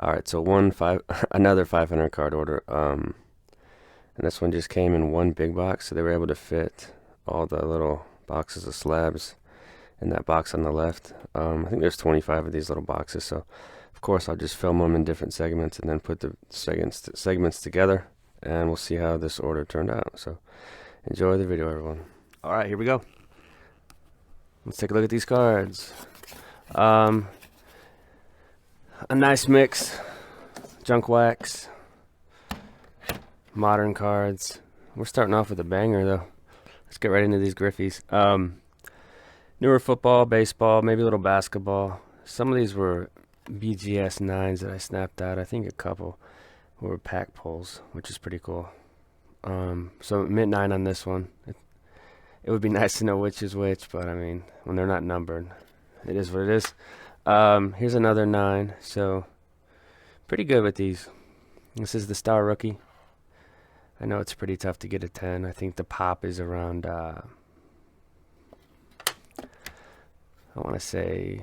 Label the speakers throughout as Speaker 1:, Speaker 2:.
Speaker 1: All right, so another 500 card order. And this one just came in one big box, so they were able to fit all the little boxes of slabs in that box on the left. I think there's 25 of these little boxes, so of course I'll just film them in different segments and then put the segments together, and we'll see how this order turned out. So enjoy the video, everyone. All right, here we go. Let's take a look at these cards. A nice mix: junk wax, modern cards. We're starting off with a banger, though. Let's get right into these Griffeys. Newer football, baseball, maybe a little basketball. Some of these were BGS 9s that I snapped out. I think a couple were pack pulls, which is pretty cool. So mint 9 on this one. It would be nice to know which is which, but I mean, when they're not numbered, it is what it is. Here's another 9, so pretty good with these. This is the Star Rookie. I know it's pretty tough to get a 10. I think the pop is around, I want to say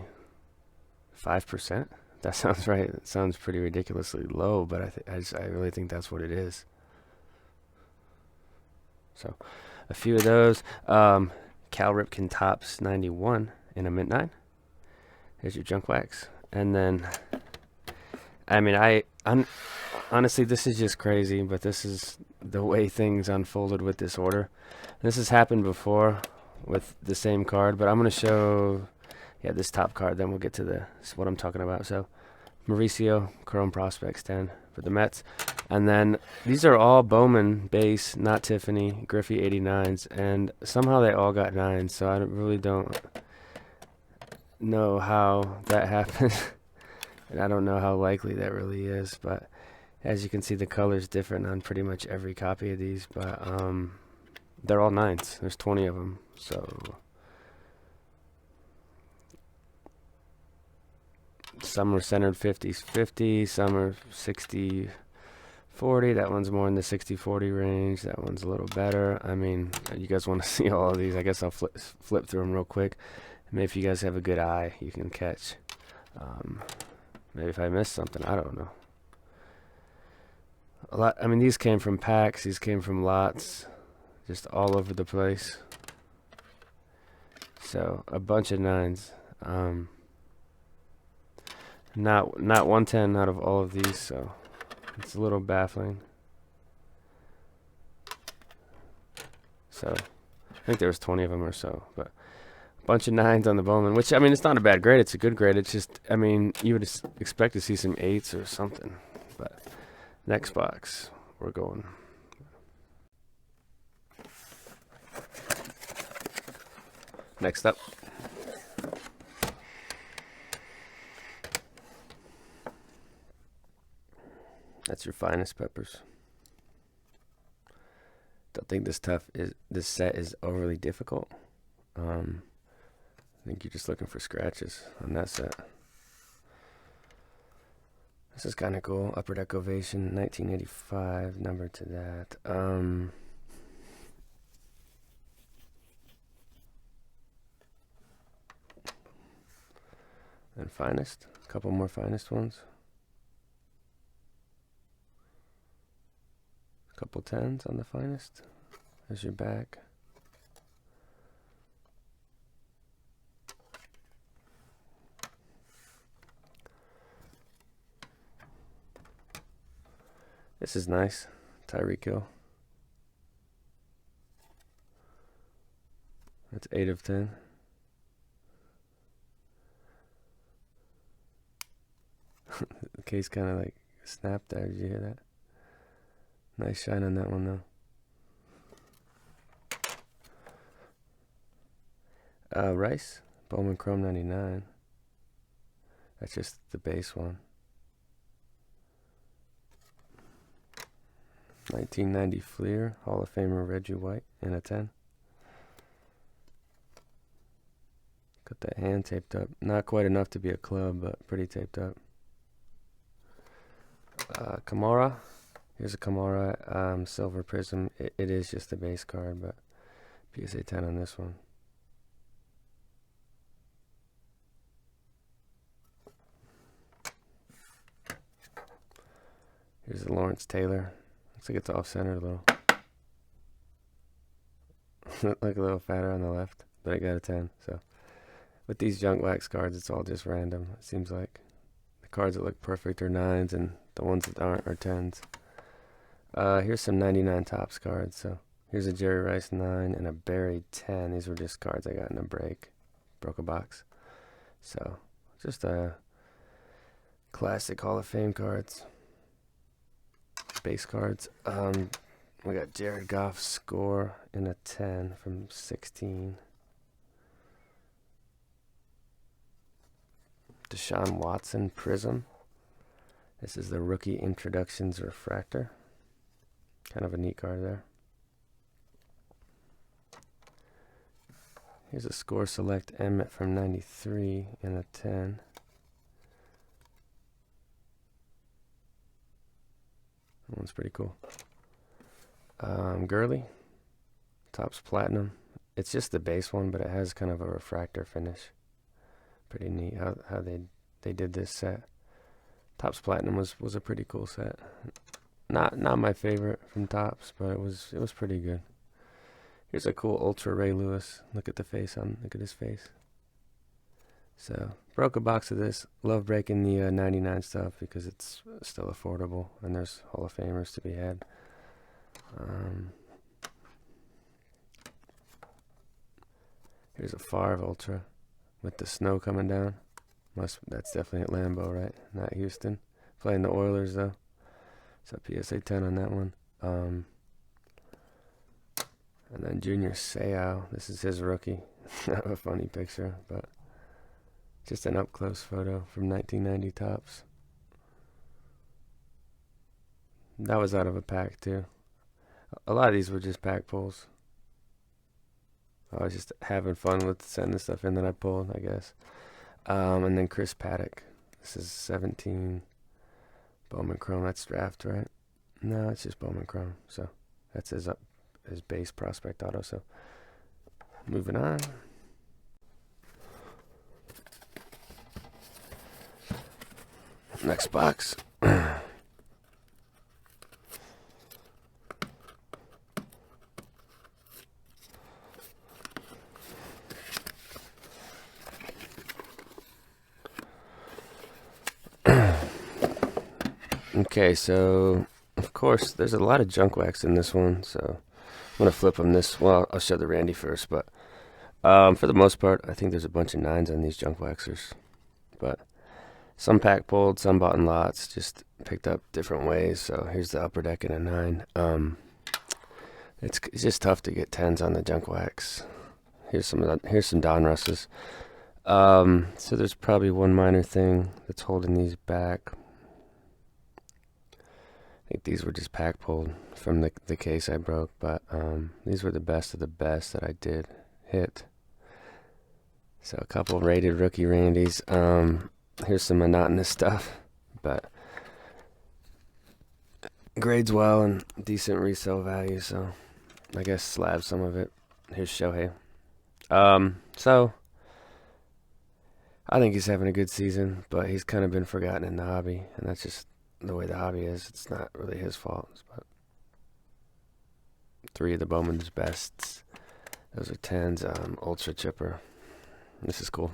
Speaker 1: 5%. That sounds right. It sounds pretty ridiculously low, but I really think that's what it is. So a few of those. Cal Ripken Topps 91 in a mint 9. Here's your junk wax. And then, I mean, honestly, this is just crazy, but this is the way things unfolded with this order. This has happened before with the same card, but I'm going to show, this top card, then we'll get to what I'm talking about. So Mauricio, Chrome Prospects 10 for the Mets. And then these are all Bowman base, not Tiffany, Griffey 89s, and somehow they all got 9s, so I really don't know how that happened. And I don't know how likely that really is, but as you can see, the color's different on pretty much every copy of these, but they're all 9s. There's 20 of them, so some are centered 50s 50, some are 60 40. That one's more in the 60-40 range. That one's a little better. I mean, you guys want to see all of these? I guess I'll flip through them real quick. Maybe if you guys have a good eye, you can catch. Maybe if I missed something, I don't know. A lot. I mean, these came from packs. These came from lots, just all over the place. So a bunch of 9s. Not 110 out of all of these, so it's a little baffling. So I think there was 20 of them or so, but a bunch of 9s on the Bowman, which, I mean, it's not a bad grade. It's a good grade. It's just, I mean, you would expect to see some 8s or something. But next box, we're going. Next up. That's your finest peppers. Don't think this set is overly difficult. I think you're just looking for scratches on that set. This is kind of cool. Upper Deck Ovation, 1985, number to that. And finest, a couple more finest ones. Couple 10s on the finest. There's your back. This is nice. Tyreek Hill. That's 8 of 10. The case kind of like snapped there. Did you hear that? Nice shine on that one, though. Rice, Bowman Chrome 99. That's just the base one. 1990 Fleer, Hall of Famer Reggie White in a 10. Got that hand taped up. Not quite enough to be a club, but pretty taped up. Kamara. Here's a Kamara Silver Prism. It is just a base card, but PSA 10 on this one. Here's the Lawrence Taylor. Looks like it's off-center a little. Like a little fatter on the left, but I got a 10. So with these junk wax cards, it's all just random. It seems like the cards that look perfect are 9s, and the ones that aren't are 10s. Here's some 99 Topps cards. So here's a Jerry Rice 9 and a Barry 10. These were just cards I got in a break. Broke a box. So just classic Hall of Fame cards. Base cards. We got Jared Goff's score in a 10 from 16. Deshaun Watson Prism. This is the Rookie Introductions Refractor. Kind of a neat card there. Here's a Score Select Emmett from 93 in a 10. That one's pretty cool. Gurley, Topps Platinum. It's just the base one, but it has kind of a refractor finish. Pretty neat how they did this set. Topps Platinum was a pretty cool set. Not my favorite from Topps, but it was pretty good. Here's a cool Ultra Ray Lewis. Look at his face. So broke a box of this. Love breaking the 99 stuff because it's still affordable and there's Hall of Famers to be had. Here's a Favre Ultra with the snow coming down. That's definitely at Lambeau, right? Not Houston. Playing the Oilers though. So PSA 10 on that one. And then Junior Seau. This is his rookie. Not a funny picture, but just an up close photo from 1990 Topps. That was out of a pack too. A lot of these were just pack pulls. I was just having fun with sending stuff in that I pulled, I guess. And then Chris Paddock. This is 17 Bowman Chrome. That's draft, right? No, it's just Bowman Chrome. So that's his base prospect auto. So moving on. Next box. Okay, so of course there's a lot of junk wax in this one, so I'm gonna flip them this. Well, I'll show the Randy first, but for the most part, I think there's a bunch of 9s on these junk waxers, but some pack pulled, some bought in lots, just picked up different ways. So here's the Upper Deck in a 9. It's just tough to get 10s on the junk wax. Here's some Don Russes. So there's probably one minor thing that's holding these back. I think these were just pack pulled from the case I broke, but these were the best of the best that I did hit. So a couple rated rookie Randys. Here's some monotonous stuff, but grades well and decent resale value, so I guess slab some of it. Here's Shohei. So I think he's having a good season, but he's kind of been forgotten in the hobby, and that's just the way the hobby is. It's not really his fault, but 3 of the Bowman's bests. Those are 10s. Ultra Chipper. This is cool.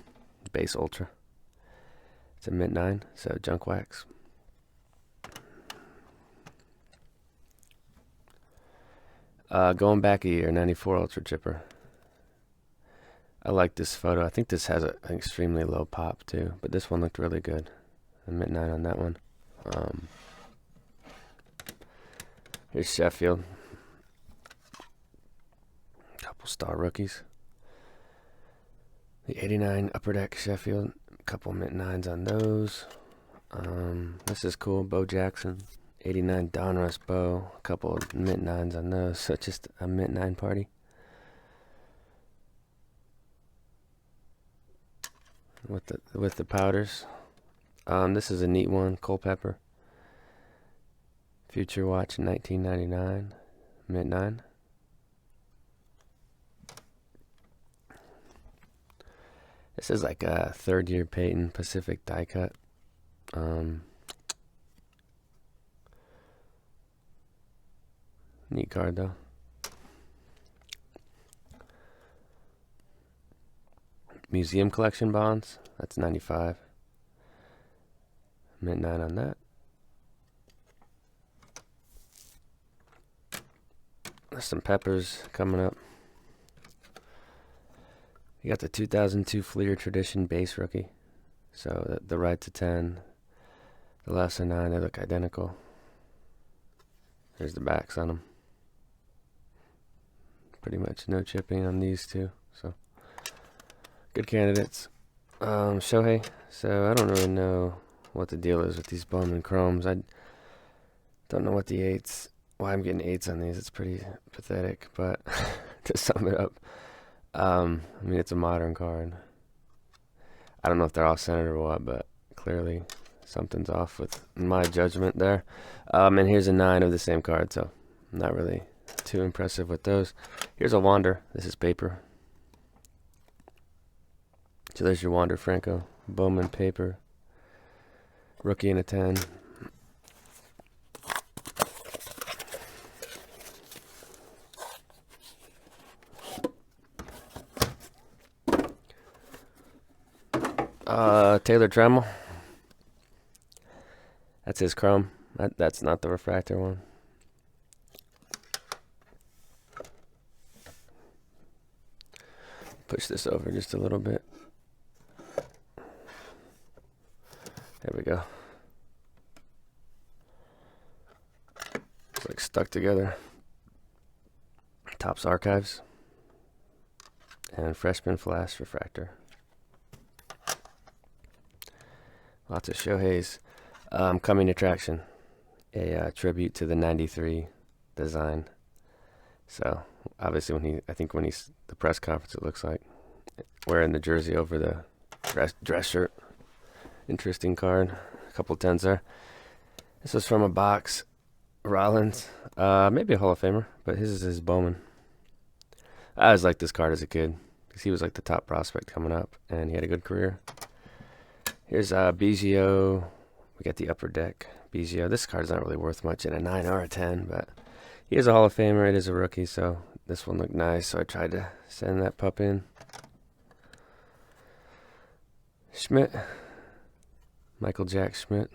Speaker 1: Base Ultra. It's a mint 9, so junk wax. Going back a year, 94 Ultra Chipper. I like this photo. I think this has an extremely low pop too, but this one looked really good. A mint 9 on that one. Here's Sheffield. Couple star rookies. The 89 Upper Deck Sheffield. Couple mint 9s on those. This is cool. Bo Jackson. 89 Donruss Bo. A couple mint 9s on those. So just a mint 9 party. With the powders. This is a neat one. Culpepper. Future Watch 1999. Mint 9. This is like a 3rd year Peyton Pacific die cut. Neat card though. Museum collection bonds. That's 95. Mint 9 on that. There's some peppers coming up. You got the 2002 Fleer Tradition base rookie. So the right to 10, the left to 9, they look identical. There's the backs on them. Pretty much no chipping on these two. So good candidates. Shohei. So I don't really know what the deal is with these Bowman Chromes. I don't know what the 8s, why I'm getting 8s on these. It's pretty pathetic, but to sum it up, I mean, it's a modern card. I don't know if they're off centered or what, but clearly something's off with my judgment there. And here's a 9 of the same card, so I'm not really too impressive with those. Here's a Wander. This is paper. So there's your Wander Franco. Bowman paper. Rookie in a 10. Taylor Trammell. That's his chrome. That's not the refractor one. Push this over just a little bit. There we go. It's like stuck together. Topps Archives. And Freshman Flash refractor. Lots of Shohei's. Coming attraction. A tribute to the 93 design. So obviously when he's the press conference, it looks like wearing the jersey over the dress shirt. Interesting card. A couple 10s there. This was from a box. Rollins. Maybe a Hall of Famer, but his is his Bowman. I always liked this card as a kid because he was like the top prospect coming up, and he had a good career. Here's Biggio. We got the upper deck. Biggio. This card's not really worth much in a 9 or a 10, but he is a Hall of Famer. It is a rookie, so this one looked nice, so I tried to send that pup in. Schmidt. Michael Jack Schmidt.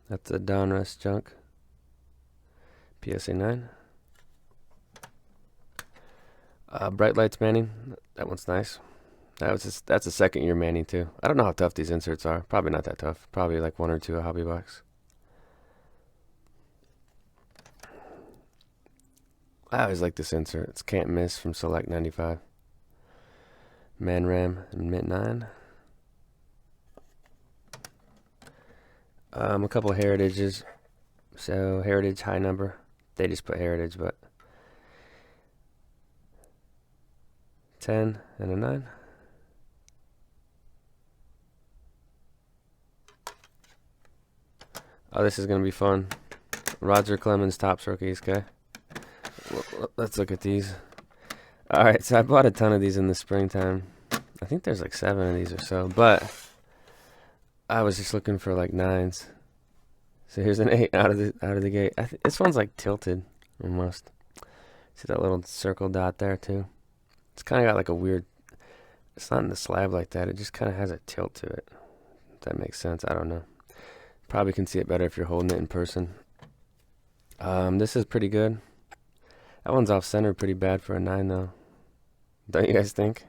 Speaker 1: That's the Donruss junk. PSA 9. Bright Lights Manning. That one's nice. That's a second year Manning too. I don't know how tough these inserts are. Probably not that tough. Probably like 1 or 2 a hobby box. I always like this insert. It's Can't Miss from Select 95. Man Ram and Mint 9. A couple of Heritages. So Heritage high number. They just put Heritage, but 10 and a 9. Oh, this is going to be fun. Roger Clemens Topps rookies, okay? Let's look at these. Alright, so I bought a ton of these in the springtime. I think there's like 7 of these or so, but I was just looking for like 9s. So here's an 8 out of the gate. This one's like tilted almost. See that little circle dot there too? It's kind of got like a weird, it's not in the slab like that. It just kind of has a tilt to it. If that makes sense. I don't know. Probably can see it better if you're holding it in person. This is pretty good. That one's off center pretty bad for a 9 though. Don't you guys think?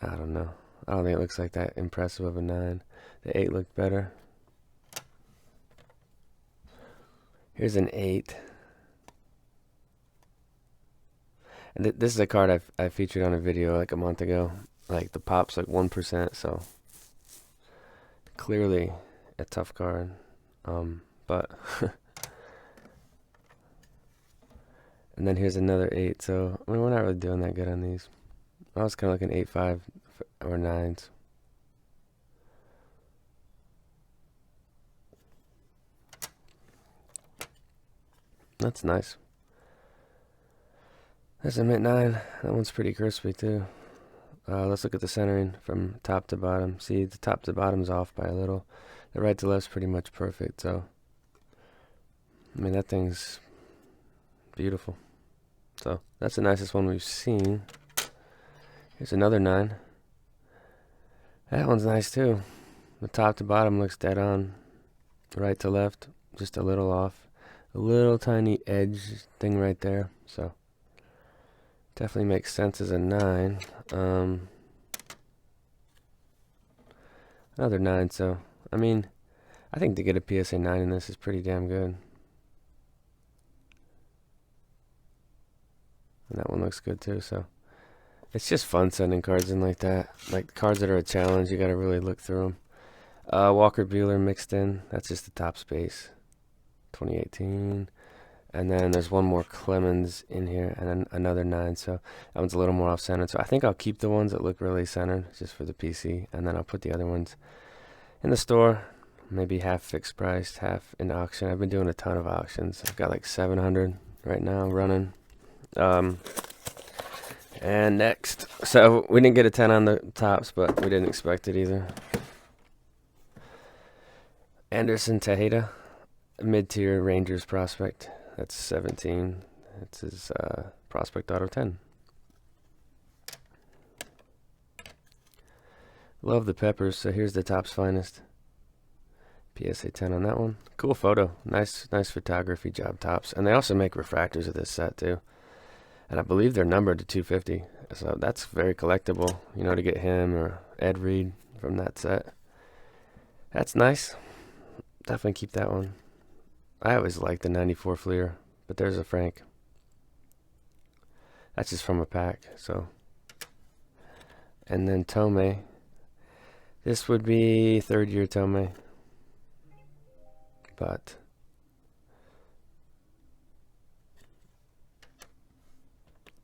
Speaker 1: I don't know. I don't think it looks like that impressive of a 9. The 8 looked better. Here's an 8. And this is a card I featured on a video like a month ago. Like the pop's like 1%, so clearly a tough card. But and then here's another 8. So I mean, we're not really doing that good on these. I was kind of looking 8.5 or 9s. That's nice. There's a Mint 9. That one's pretty crispy too. Let's look at the centering from top to bottom. See, the top to bottom's off by a little. The right to left's pretty much perfect, so I mean, that thing's beautiful. So that's the nicest one we've seen. Here's another 9. That one's nice too. The top to bottom looks dead on. Right to left, just a little off. A little tiny edge thing right there. So definitely makes sense as a 9. Another 9, so I mean, I think to get a PSA 9 in this is pretty damn good. And that one looks good too, so it's just fun sending cards in like that. Like cards that are a challenge, you gotta really look through them. Walker Buehler mixed in. That's just the top space. 2018. And then there's one more Clemens in here, and then another 9. So that one's a little more off-centered. So I think I'll keep the ones that look really centered just for the PC, and then I'll put the other ones in the store. Maybe half fixed priced, half in auction. I've been doing a ton of auctions. I've got like 700 right now running. And next, so we didn't get a 10 on the tops, but we didn't expect it either. Anderson Tejeda, mid-tier Rangers prospect. That's 17. That's his prospect auto 10. Love the peppers. So here's the top's finest. PSA 10 on that one. Cool photo. Nice photography job, tops. And they also make refractors of this set too. And I believe they're numbered to 250. So that's very collectible, you know, to get him or Ed Reed from that set. That's nice. Definitely keep that one. I always liked the 94 Fleer, but there's a Frank. That's just from a pack, so. And then Tomei. This would be 3rd year Tomei. But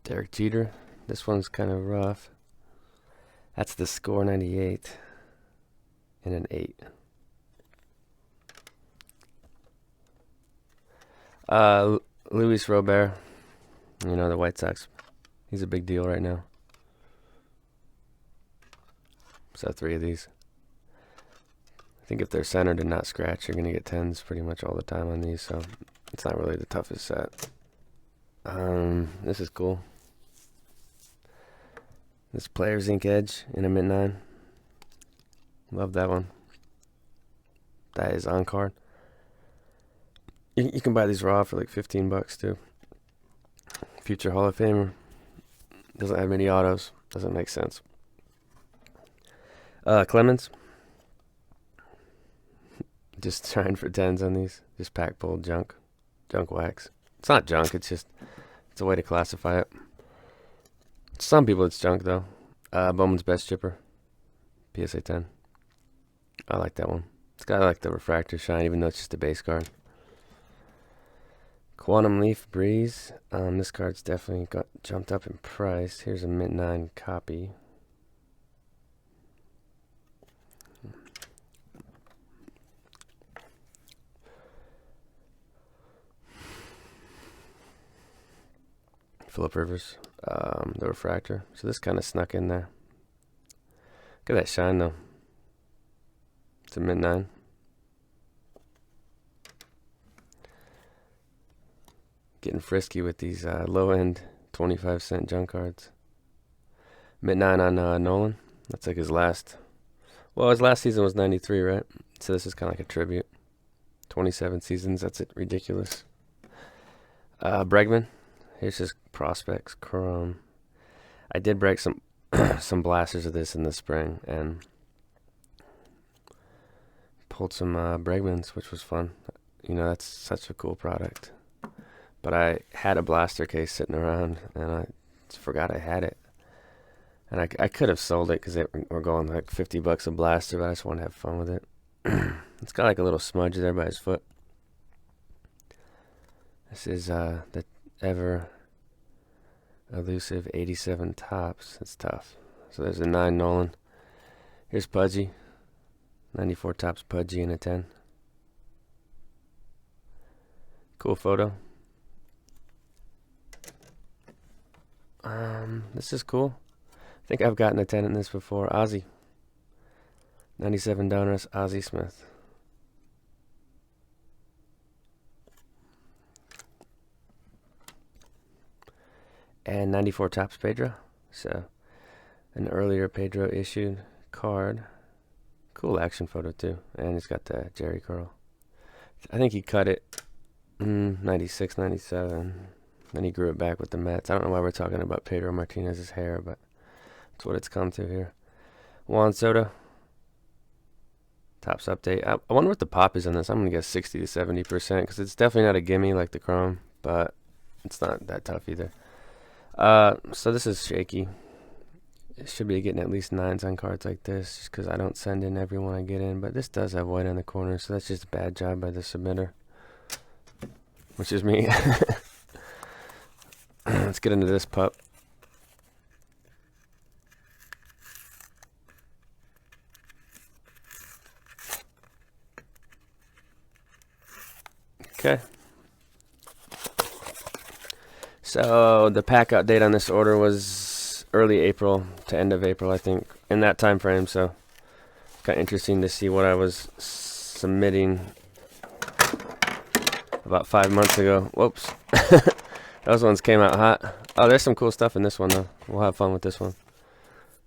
Speaker 1: Derek Jeter. This one's kind of rough. That's the score 98 and an 8. Luis Robert, you know, the White Sox. He's a big deal right now. So 3 of these. I think if they're centered and not scratched, you're going to get 10s pretty much all the time on these. So it's not really the toughest set. This is cool. This Players Ink Edge in a mint 9. Love that one. That is on card. You can buy these raw for like $15 too. Future Hall of Famer. Doesn't have many autos. Doesn't make sense. Clemens. Just trying for 10s on these. Just pack pulled junk. Junk wax. It's not junk. It's just, it's a way to classify it. Some people it's junk though. Bowman's Best Chipper. PSA 10. I like that one. It's got like the refractor shine, even though it's just a base card. Quantum Leaf Breeze. This card's definitely got jumped up in price. Here's a mint 9 copy. Phillip Rivers, the refractor. So this kind of snuck in there. Look at that shine though. It's a mint 9. Getting frisky with these low-end 25-cent junk cards. Mint 9 on Nolan. That's like his last. Well, his last season was 93, right? So this is kind of like a tribute. 27 seasons. That's it. Ridiculous. Bregman. Here's his prospects chrome. I did break some some blasters of this in the spring and pulled some Bregmans, which was fun. You know, that's such a cool product. But I had a blaster case sitting around and I forgot I had it. And I could have sold it because we're going like $50 a blaster, but I just want to have fun with it. It's got like a little smudge there by his foot. This is the ever elusive 87 tops. It's tough. So there's a 9 Nolan. Here's Pudgy. 94 tops Pudgy and a 10. Cool photo. This is cool. I think I've gotten a 10 in this before. Ozzy. 97 Donruss Ozzy Smith. and 94 Topps Pedro. So an earlier Pedro issued card. Cool action photo too, and it's got the Jerry curl. I think he cut it 96, 97. Then he grew it back with the Mets. I don't know why we're talking about Pedro Martinez's hair, but that's what it's come to here. Juan Soto. Topps update. I wonder what the pop is on this. I'm going to guess 60 to 70% because it's definitely not a gimme like the Chrome, but it's not that tough either. So this is shaky. It should be getting at least 9s on cards like this just because I don't send in every one I get in, but this does have white on the corner, so that's just a bad job by the submitter, which is me. Let's get into this pup. Okay. So the pack out date on this order was early April to end of April, I think, in that time frame. So kind of interesting to see what I was submitting about 5 months ago. Whoops. Those ones came out hot. Oh, there's some cool stuff in this one, though. We'll have fun with this one.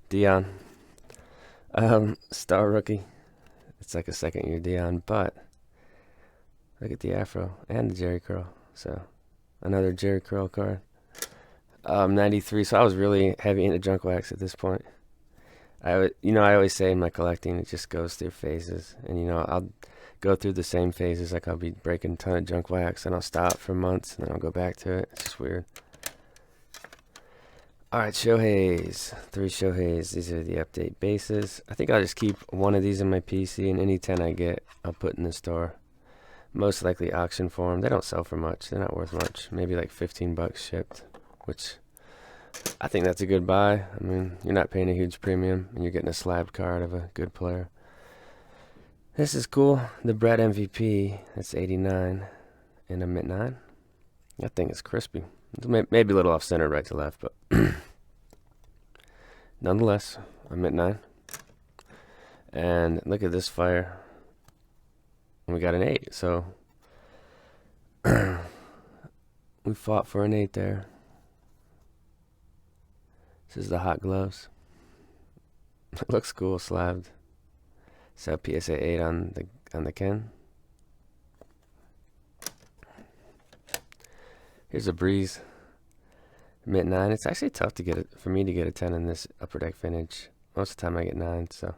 Speaker 1: Dion. Star rookie. It's like a second-year Dion, but look at the afro and the Jerry curl. So another Jerry curl card. 93. So I was really heavy into junk wax at this point. I always say in my collecting, it just goes through phases, and I'll go through the same phases. Like I'll be breaking a ton of junk wax, and I'll stop for months, and then I'll go back to it. It's just weird. All right, Shohei's. 3 Shohei's. These are the update bases. I think I'll just keep one of these in my PC, and any 10 I get, I'll put in the store. Most likely auction for them. They don't sell for much. They're not worth much. Maybe like $15 shipped, which I think that's a good buy. I mean, you're not paying a huge premium, and you're getting a slabbed card of a good player. This is cool. The Brett MVP. That's 89 in a mint 9. That thing is crispy. Maybe a little off-center right to left, but nonetheless, a mint 9. And look at this fire. We got an 8, so we fought for an 8 there. This is the hot gloves. It looks cool, slabbed. So PSA 8 on the Ken. Here's a Breeze. Mint 9. It's actually tough to get it for me to get a 10 in this upper deck vintage. Most of the time I get 9, so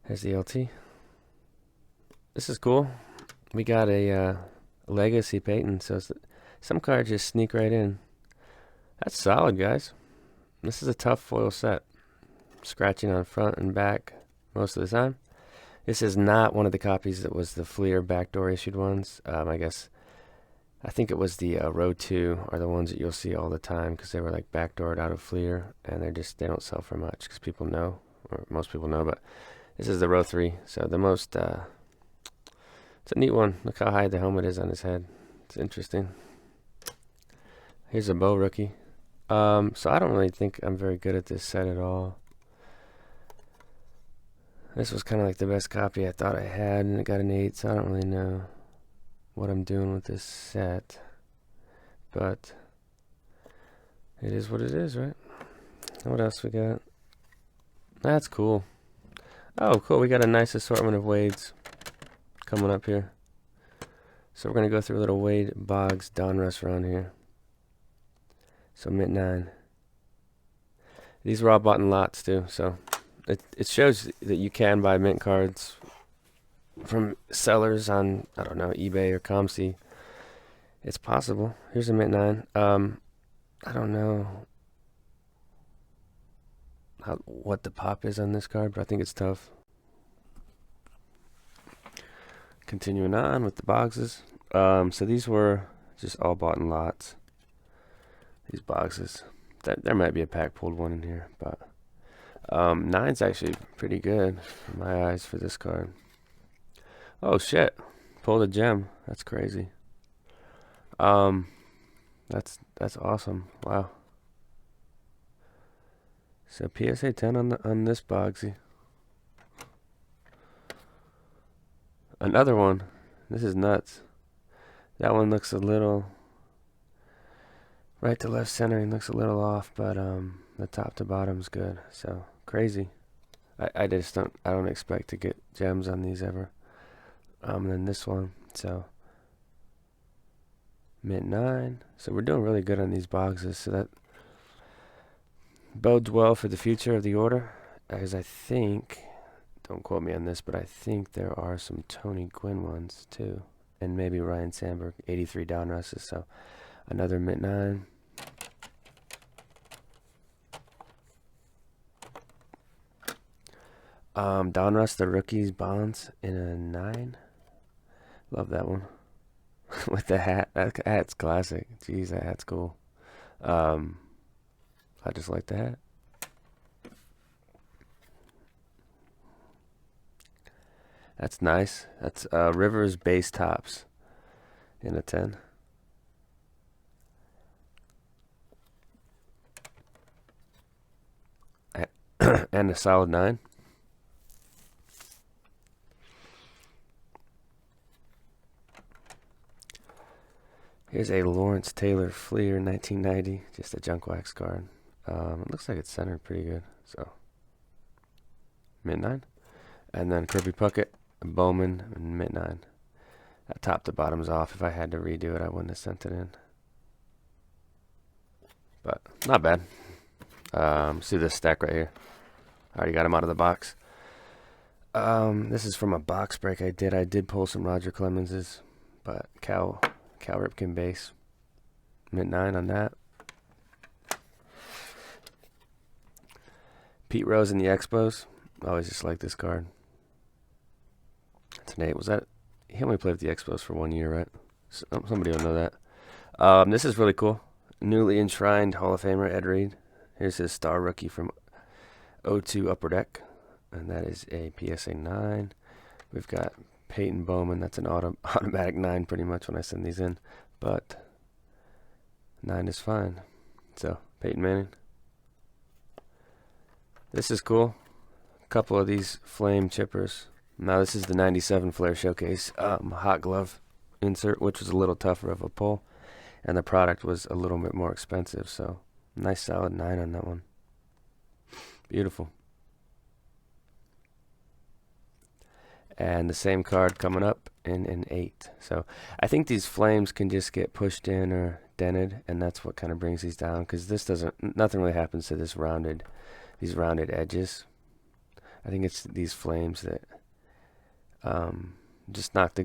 Speaker 1: here's the LT. This is cool. We got a Legacy Peyton, so some cards just sneak right in. That's solid, guys. This is a tough foil set. Scratching on front and back most of the time. This is not one of the copies that was the Fleer backdoor issued ones. I think it was the Row 2 are the ones that you'll see all the time because they were like backdoored out of Fleer, and they don't sell for much because people know, or most people know, but this is the Row 3. So the most, it's a neat one. Look how high the helmet is on his head. It's interesting. Here's a Bow rookie. So I don't really think I'm very good at this set at all. This was kind of like the best copy I thought I had, and it got an 8, so I don't really know what I'm doing with this set. But it is what it is, right? What else we got? That's cool. Oh, cool. We got a nice assortment of Wades coming up here. So we're going to go through a little Wade Boggs Donruss run here. So mint 9. These were all bought in lots too, so it shows that you can buy mint cards from sellers on, I don't know, eBay or ComC. It's possible. Here's a mint 9. I don't know what the pop is on this card, but I think it's tough. Continuing on with the boxes. So these were just all bought in lots. These boxes. There might be a pack pulled one in here, but 9's actually pretty good in my eyes for this card. Oh shit! Pulled a gem. That's crazy. That's awesome. Wow. So PSA 10 on this Bogsy. Another one. This is nuts. That one looks a little right to left centering looks a little off, but the top to bottom's good. So crazy. I just don't expect to get gems on these ever. And then this one, so mint 9. So we're doing really good on these boxes. So that bodes well for the future of the order, as I think, don't quote me on this, but I think there are some Tony Gwynn ones too, and maybe Ryan Sandberg 83 down russes. So another mint 9. Donruss, the rookies bonds in a 9. Love that one. With the hat. That hat's classic. Jeez, that hat's cool. I just like the hat. That's nice. That's Rivers base tops in a 10. And a solid 9. Here's a Lawrence Taylor Fleer 1990, just a junk wax card. It looks like it's centered pretty good, so mint 9. And then Kirby Puckett, Bowman, and mint 9. That top to bottom's off. If I had to redo it, I wouldn't have sent it in. But not bad. See this stack right here. I already got them out of the box. This is from a box break I did. I did pull some Roger Clemenses, but Cal Ripken base. Mint 9 on that. Pete Rose in the Expos. I always just like this card. That's Nate. Was that? He only played with the Expos for 1 year, right? Somebody will know that. This is really cool. Newly enshrined Hall of Famer Ed Reed. Here's his star rookie from 02 Upper Deck. And that is a PSA 9. We've got Peyton Bowman. That's an automatic 9 pretty much when I send these in. But 9 is fine. So, Peyton Manning. This is cool. A couple of these flame chippers. Now this is the 97 Flair Showcase hot glove insert, which was a little tougher of a pull. And the product was a little bit more expensive. So, nice solid 9 on that one. Beautiful. And the same card coming up in an 8. So I think these flames can just get pushed in or dented, and that's what kind of brings these down, because this nothing really happens to these rounded edges. I think it's these flames that just knock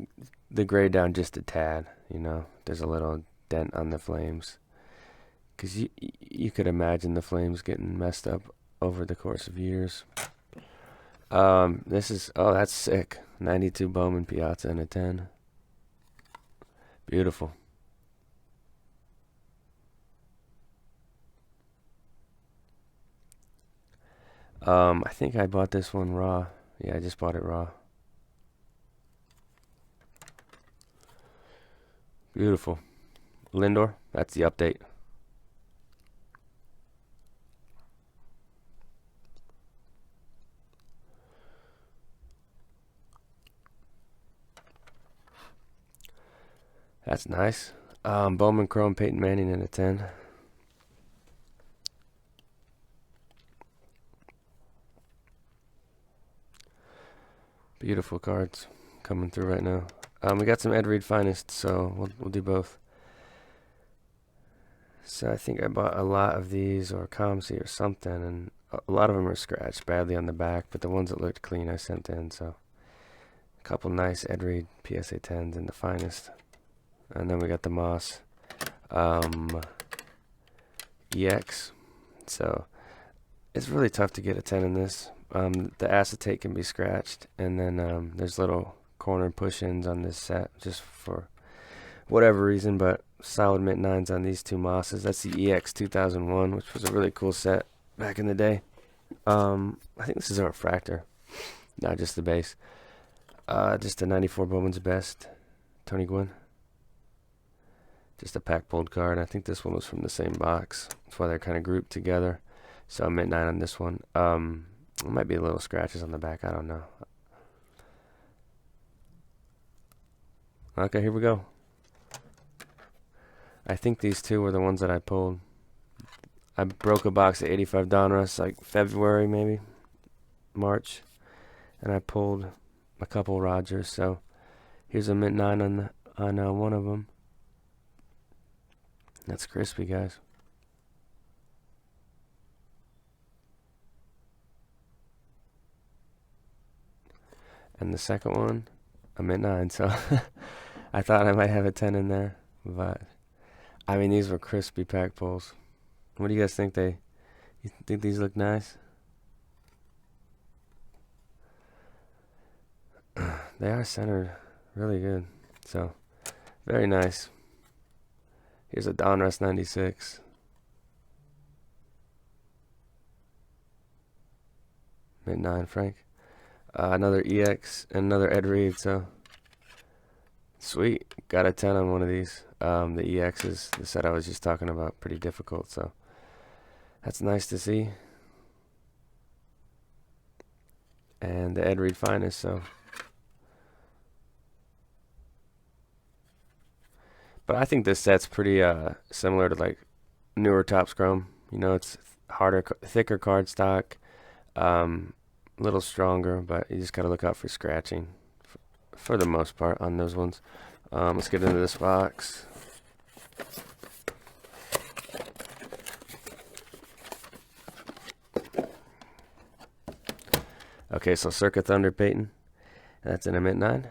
Speaker 1: the grade down just a tad. You know, there's a little dent on the flames, because you could imagine the flames getting messed up over the course of years. This is, that's sick. 92 Bowman Piazza and a 10. Beautiful. I think I bought this one raw. Yeah, I just bought it raw. Beautiful. Lindor, that's the update. That's nice. Bowman Chrome Peyton Manning in a 10. Beautiful cards coming through right now. We got some Ed Reed Finest, so we'll do both. So I think I bought a lot of these, or Comsey or something, and a lot of them are scratched badly on the back, but the ones that looked clean I sent in. So a couple nice Ed Reed PSA 10s in the Finest. And then we got the Moss EX. So it's really tough to get a 10 in this. The acetate can be scratched, and then there's little corner push-ins on this set just for whatever reason, but solid mint 9s on these two Mosses. That's the EX 2001, which was a really cool set back in the day. I think this is a refractor, not just the base. Just a 94 Bowman's Best, Tony Gwynn. Just a pack pulled card. I think this one was from the same box. That's why they're kind of grouped together. So I'm mint 9 on this one. There might be little scratches on the back. I don't know. Okay, here we go. I think these two were the ones that I pulled. I broke a box of 85 Donruss like February, maybe March, and I pulled a couple Rogers. So here's a mint 9 on one of them. That's crispy, guys. And the second one, a mint 9. So I thought I might have a 10 in there, but I mean, these were crispy pack pulls. What do you guys think? You think these look nice? They are centered really good. So, very nice. Here's a Donruss 96. Mint 9, Frank. Another EX and another Ed Reed. So, sweet. Got a 10 on one of these. The EX is the set I was just talking about. Pretty difficult. So, that's nice to see. And the Ed Reed Finest. So, but I think this set's pretty similar to like newer Topps Chrome. You know, it's harder, thicker cardstock, a little stronger, but you just got to look out for scratching for the most part on those ones. Let's get into this box. Okay, so Circa Thunder Peyton. That's in a mint 9.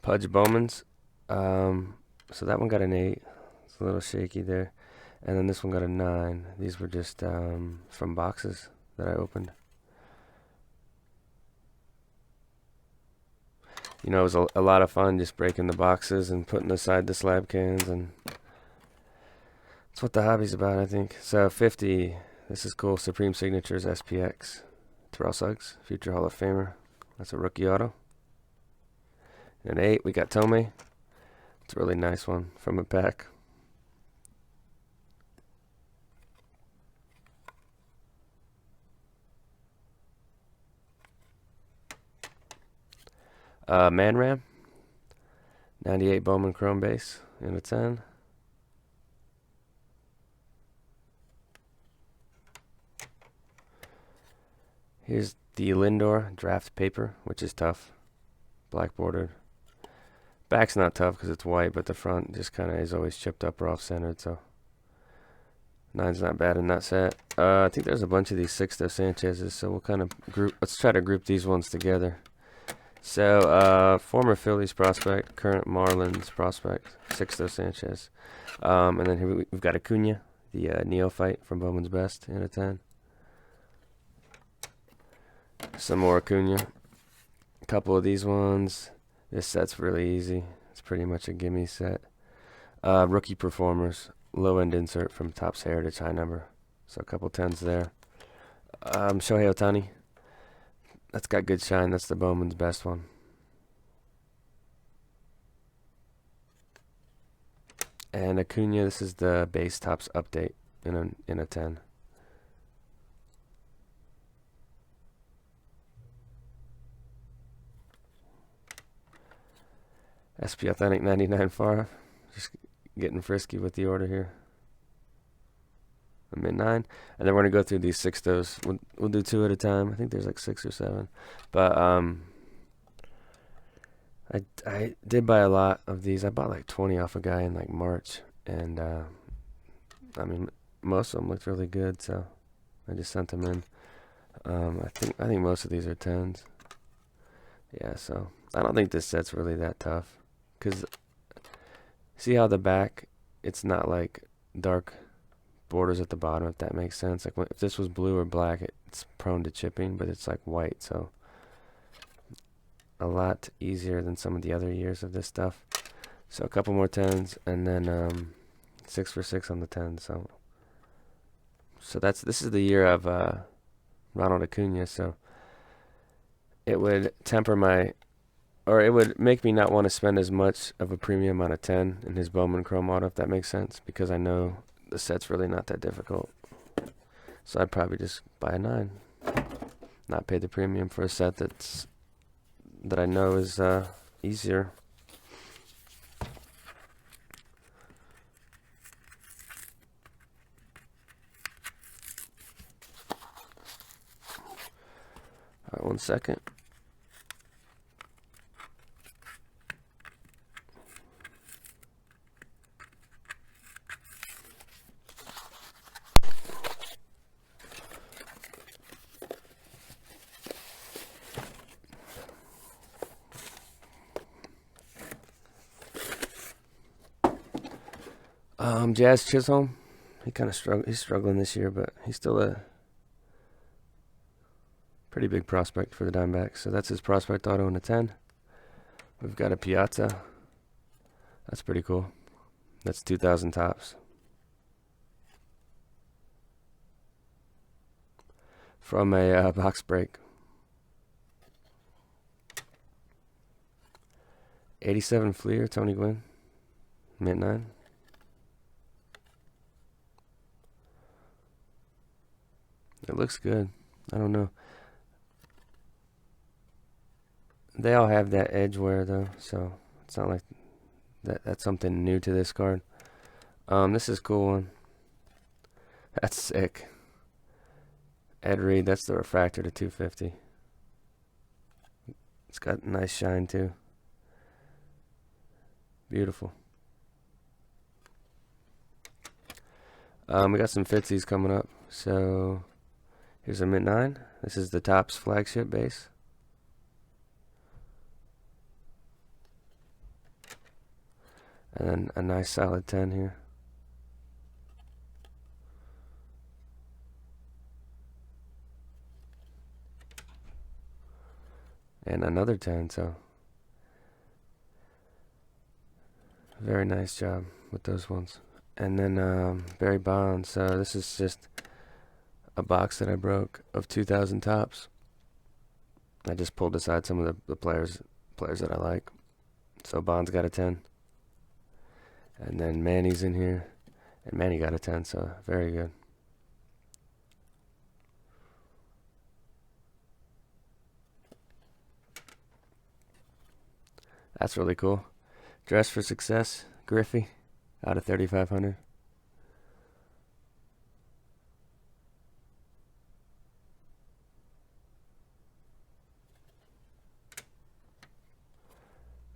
Speaker 1: Pudge Bowman's. So that one got an 8. It's a little shaky there. And then this one got a 9. These were just from boxes that I opened. You know, it was a lot of fun just breaking the boxes and putting aside the slab cans. And that's what the hobby's about, I think. So 50. This is cool. Supreme Signatures SPX. Terrell Suggs, future Hall of Famer. That's a rookie auto. And 8, we got Tomei. It's a really nice one from a pack. Man Ram. 98 Bowman Chrome base in a 10. Here's the Lindor draft paper, which is tough. Black bordered. Back's not tough because it's white, but the front just kind of is always chipped up or off-centered, so 9's not bad in that set. I think there's a bunch of these Sixto Sanchez's, so we'll kind of let's try to group these ones together. So, former Phillies prospect, current Marlins prospect, Sixto Sanchez. And then here we've got Acuna, the neophyte from Bowman's Best in a 10. Some more Acuna. A couple of these ones. This set's really easy. It's pretty much a gimme set. Rookie Performers, low-end insert from Topps Heritage, high number. So a couple 10s there. Shohei Ohtani. That's got good shine. That's the Bowman's Best one. And Acuna, this is the base Topps update in a 10. SP Authentic 99 Far. Just getting frisky with the order here. A mint 9. And then we're going to go through these Sixtos. We'll do 2 at a time. I think there's like 6 or 7. But I did buy a lot of these. I bought like 20 off a guy in like March. And I mean, most of them looked really good. So I just sent them in. I think most of these are 10s. Yeah, so I don't think this set's really that tough. Because see how the back, it's not like dark borders at the bottom, if that makes sense. Like if this was blue or black, it's prone to chipping, but it's like white, so a lot easier than some of the other years of this stuff. So a couple more 10s, and then 6 for 6 on the 10. So this is the year of Ronald Acuna. So it would temper it would make me not want to spend as much of a premium on a 10 in his Bowman Chrome auto, if that makes sense, because I know the set's really not that difficult. So I'd probably just buy a 9, not pay the premium for a set that I know is easier. All right, 1 second. Jazz Chisholm, he's struggling this year, but he's still a pretty big prospect for the Diamondbacks. So that's his prospect auto in a 10. We've got a Piazza. That's pretty cool. That's 2,000 tops. From a box break. 87 Fleer, Tony Gwynn, mint 9. It looks good. I don't know. They all have that edge wear though, so it's not like that's something new to this card. This is a cool one. That's sick. Ed Reed, that's the refractor to 250. It's got nice shine too. Beautiful. We got some Fitsies coming up. So here's a mint 9. This is the Topps flagship base. And then a nice solid 10 here. And another 10, so very nice job with those ones. And then Barry Bonds. So this is just a box that I broke of 2,000 tops. I just pulled aside some of the players that I like. So Bonds got a 10. And then Manny's in here. And Manny got a 10, so very good. That's really cool. Dress for Success, Griffey, out of 3,500.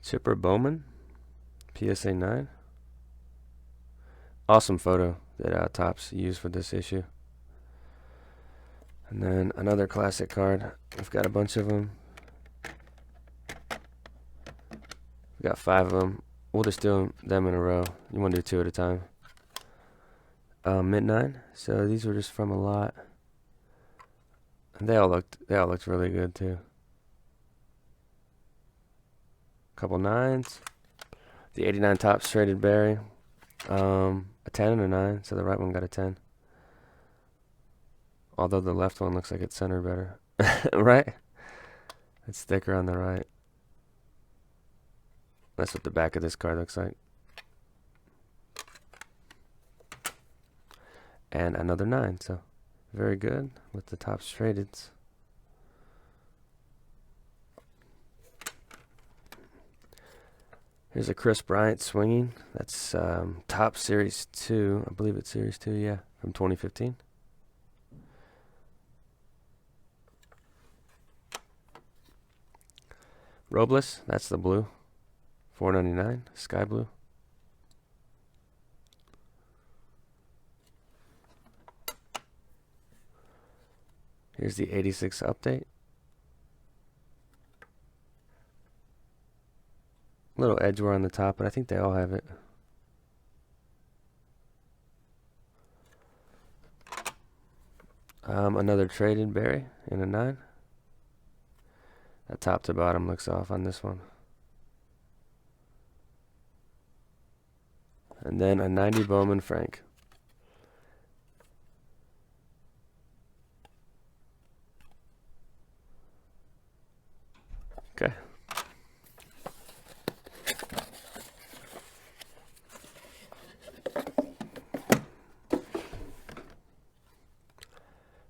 Speaker 1: Chipper Bowman, PSA 9. Awesome photo that Topps used for this issue. And then another classic card. We've got a bunch of them. We've got 5 of them. We'll just do them in a row. You want to do 2 at a time. Mint 9. So these were just from a lot. And they all looked really good too. Couple 9s. The 89 Topps traded Barry. A 10 and a 9, so the right one got a 10. Although the left one looks like it's centered better. Right? It's thicker on the right. That's what the back of this card looks like. And another 9, so very good with the Topps tradeds. Here's a Chris Bryant swinging. That's Topps Series 2. I believe it's Series 2, yeah, from 2015. Robles, that's the blue. $4.99, sky blue. Here's the 86 update. Little edge wear on the top, but I think they all have it. Another traded Barry in a 9. That top to bottom looks off on this one. And then a 90 Bowman Frank. Okay.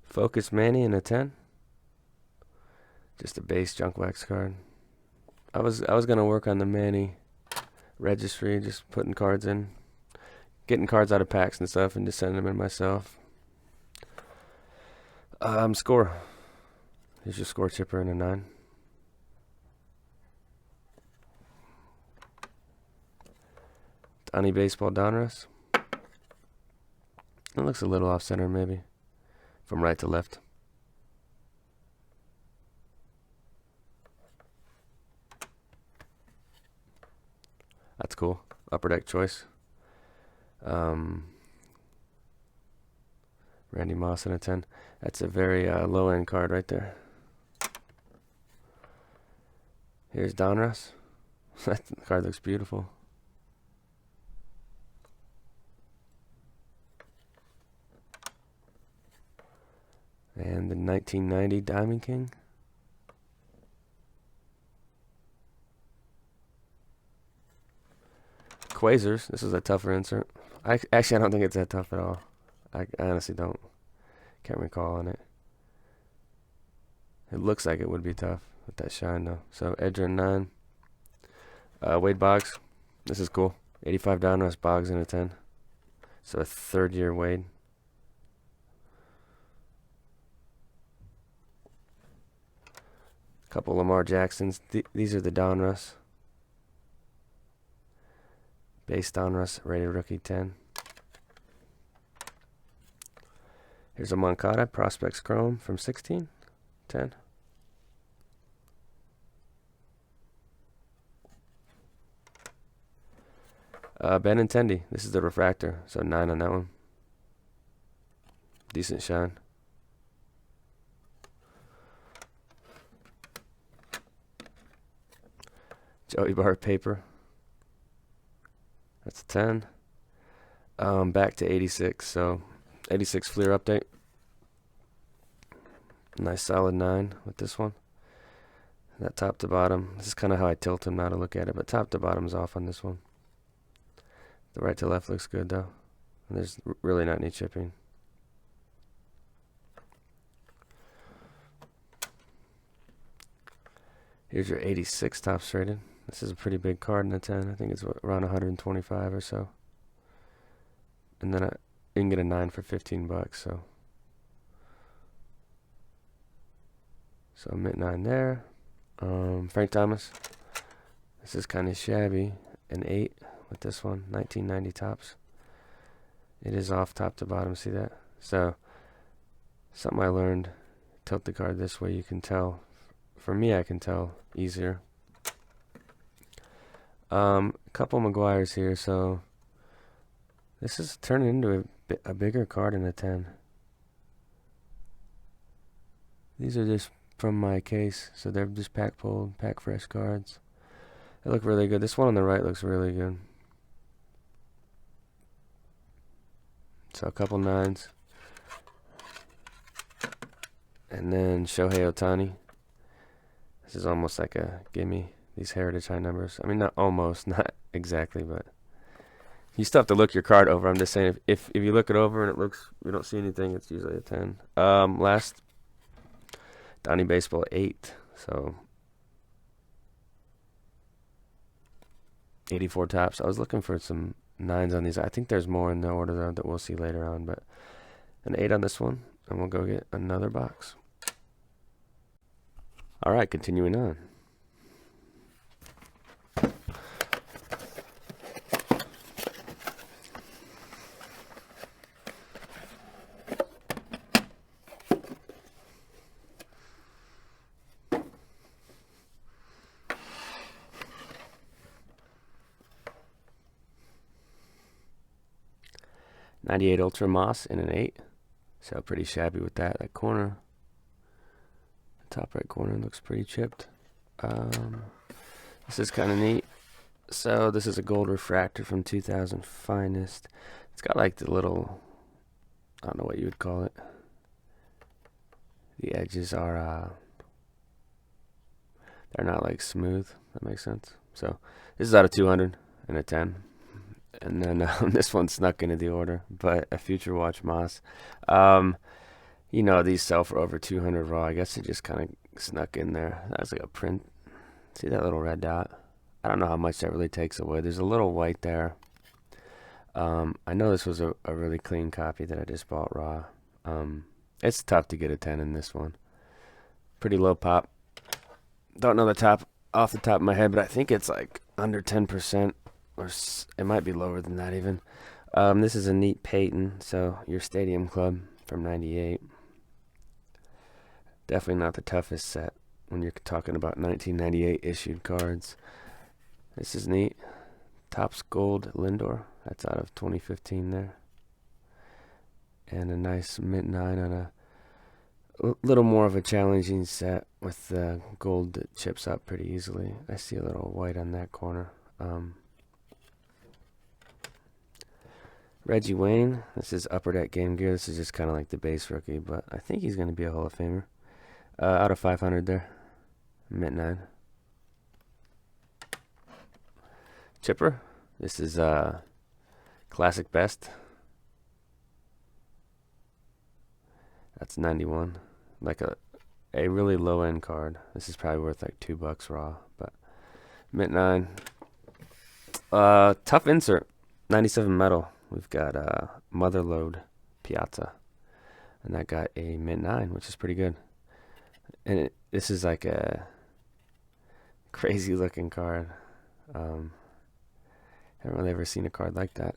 Speaker 1: Focus Manny in a 10. Just a base junk wax card. I was gonna work on the Manny registry, just putting cards in, getting cards out of packs and stuff, and just sending them in myself. Score. Here's your score chipper in a 9. Donnie Baseball Donruss. It looks a little off center, maybe, from right to left. That's cool. Upper deck choice. Randy Moss in a 10. That's a very low end card right there. Here's Donruss. That card looks beautiful. And the 1990 Diamond King. Quasars. This is a tougher insert. Actually, I don't think it's that tough at all. I honestly don't. Can't recall on it. It looks like it would be tough with that shine, though. So, Edger 9. Wade Boggs. This is cool. 85 Donruss Boggs in a 10. So, a third-year Wade. Couple Lamar Jacksons. These are the Donruss. Base Donruss, rated rookie 10. Here's a Moncada Prospects Chrome from 16, 10. Benintendi. This is the refractor, so 9 on that one. Decent shine. Joey Bart paper. That's a 10. Back to 86, so 86 Fleer update. Nice solid 9 with this one. That top to bottom. This is kind of how I tilt him now to look at it, but top to bottom's off on this one. The right to left looks good though. And there's really not any chipping. Here's your 86 Topps rated. This is a pretty big card in the 10. I think it's around 125 or so. And then you can get a 9 for 15 bucks. So mint 9 there. Frank Thomas. This is kind of shabby. An 8 with this one. 1990 Topps. It is off top to bottom. See that? So something I learned. Tilt the card this way. You can tell. For me, I can tell easier. A couple McGuires here, so this is turning into a bigger card in a 10. These are just from my case, so they're just pack pulled, pack fresh cards. They look really good. This one on the right looks really good. So a couple 9s. And then Shohei Ohtani. This is almost like a gimme. These heritage high numbers. I mean, not almost, not exactly, but you still have to look your card over. I'm just saying, if you look it over and it looks, you don't see anything, it's usually a 10. Last, Donnie Baseball 8. So 84 Topps. I was looking for some 9s on these. I think there's more in the order though that we'll see later on, but an 8 on this one, and we'll go get another box. All right, continuing on. '98 Ultra Moss in an 8. So pretty shabby with that. That corner, the top right corner looks pretty chipped. This is kind of neat. So this is a gold refractor from 2000 Finest. It's got like the little, I don't know what you would call it. The edges are, they're not like smooth. That makes sense. So this is out of 200 and a 10. And then this one snuck into the order, but a Future Watch Moss. You know, these sell for over 200 raw. I guess it just kind of snuck in there. That's like a print See that little red dot? I don't know how much that really takes away. There's a little white there. I know this was a really clean copy that I just bought raw. It's tough to get a 10 in this one. Pretty low pop. Don't know the top off the top of my head, but I think it's like under 10%, or it might be lower than that even. This is a neat Peyton, so your Stadium Club from '98. Definitely not the toughest set when you're talking about 1998 issued cards. This is neat. Topps Gold Lindor. That's out of 2015 there. And a nice mint 9 on a little more of a challenging set with the gold that chips up pretty easily. I see a little white on that corner. Reggie Wayne. This is Upper Deck Game Gear. This is just kind of like the base rookie, but I think he's going to be a Hall of Famer. Out of 500 there. Mint 9. Chipper. This is Classic Best. That's 91. Like a really low end card. This is probably worth like $2 raw, but mint 9. Tough insert. 97 metal. We've got Motherlode Piazza, and that got a mint 9, which is pretty good. And this is like a crazy looking card. Haven't really ever seen a card like that.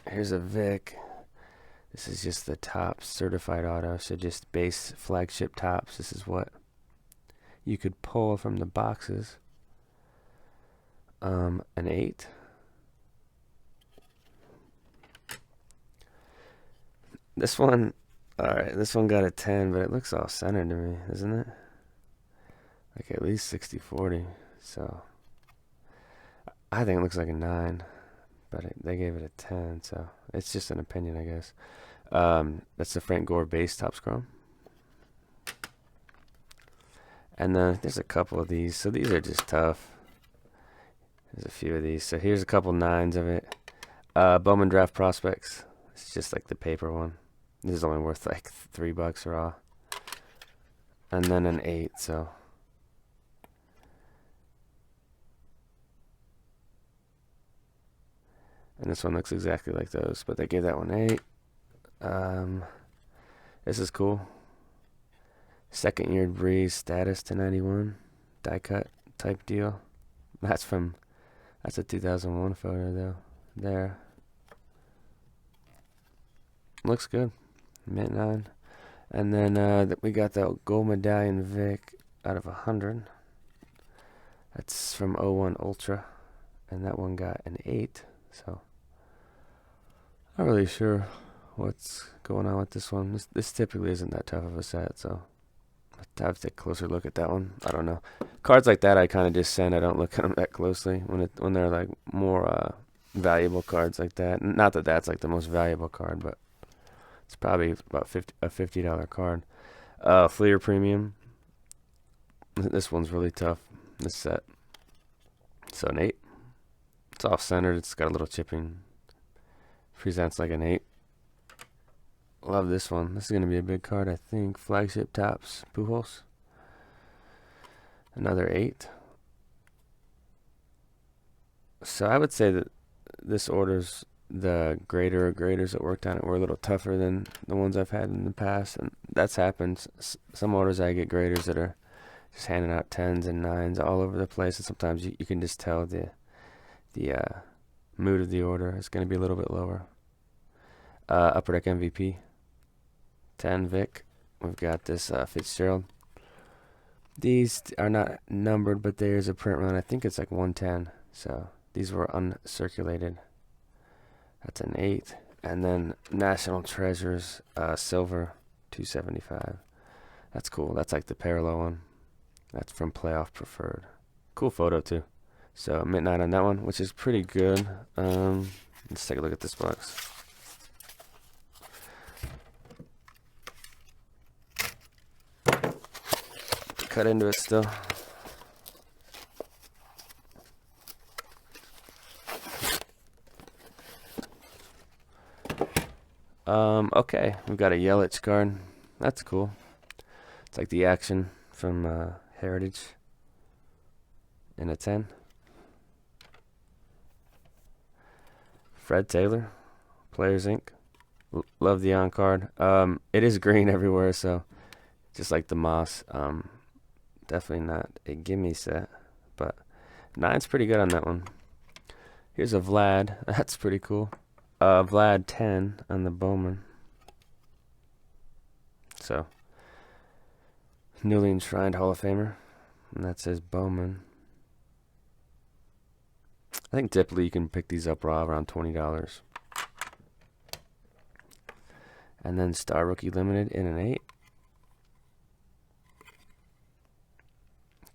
Speaker 1: Here's a Vic. This is just the Topps certified auto, so just base flagship Topps. This is what you could pull from the boxes. An 8. This one, alright, this one got a 10, but it looks all centered to me, isn't it? Like at least 60-40, so I think it looks like a 9, but they gave it a 10, so it's just an opinion, I guess. That's the Frank Gore base Topps Chrome. And then there's a couple of these, so these are just tough. There's a few of these, so here's a couple 9s of it. Bowman Draft Prospects. It's just like the paper one. This is only worth like $3 raw. And then an 8, so. And this one looks exactly like those, but they gave that one 8. This is cool. Second year Breeze status to 91. Die cut type deal. That's a 2001 photo though. There. Looks good. Mint 9. And then we got the gold medallion Vic out of 100. That's from '01 Ultra. And that one got an 8. So not really sure what's going on with this one. This typically isn't that tough of a set, so I have to take a closer look at that one. I don't know. Cards like that I kind of just send. I don't look at them that closely when they're like more valuable cards like that. Not that that's like the most valuable card, but it's probably about a $50 card. Fleer Premium. This one's really tough. This set. So an 8. It's off centered. It's got a little chipping. Presents like an 8. Love this one. This is going to be a big card, I think. Flagship Topps Pujols. Another 8. So I would say that this order's the graders that worked on it were a little tougher than the ones I've had in the past, and that's happened. Some orders I get graders that are just handing out 10s and 9s all over the place, and sometimes you can just tell the mood of the order is going to be a little bit lower. Upper Deck MVP 10 Vic. We've got this Fitzgerald. These are not numbered, but there's a print run. I think it's like 110. So these were uncirculated. That's an 8. And then National Treasures Silver 275. That's cool. That's like the parallel one. That's from Playoff Preferred. Cool photo too. So mint 9 on that one, which is pretty good. Let's take a look at this box. Cut into it still. Okay, we've got a Yelich card. That's cool. It's like the action from Heritage. and a 10. Fred Taylor, Players Inc. Love the on card. It is green everywhere, so just like the moss. Definitely not a gimme set, but 9's pretty good on that one. Here's a Vlad. That's pretty cool. Vlad 10 on the Bowman. So, newly enshrined Hall of Famer. And that says Bowman. I think typically you can pick these up raw around $20. And then Star Rookie Limited in an 8.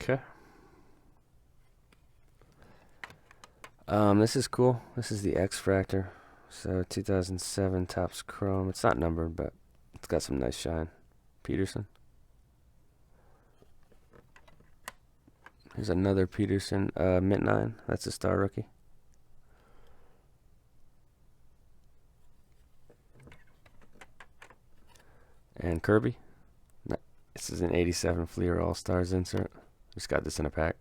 Speaker 1: Okay. This is cool. This is the X Fractor. So 2007 Topps Chrome. It's not numbered, but it's got some nice shine. Peterson. Here's another Peterson Mint 9. That's a Star Rookie. And Kirby. This is an 87 Fleer All-Stars insert. Just got this in a pack.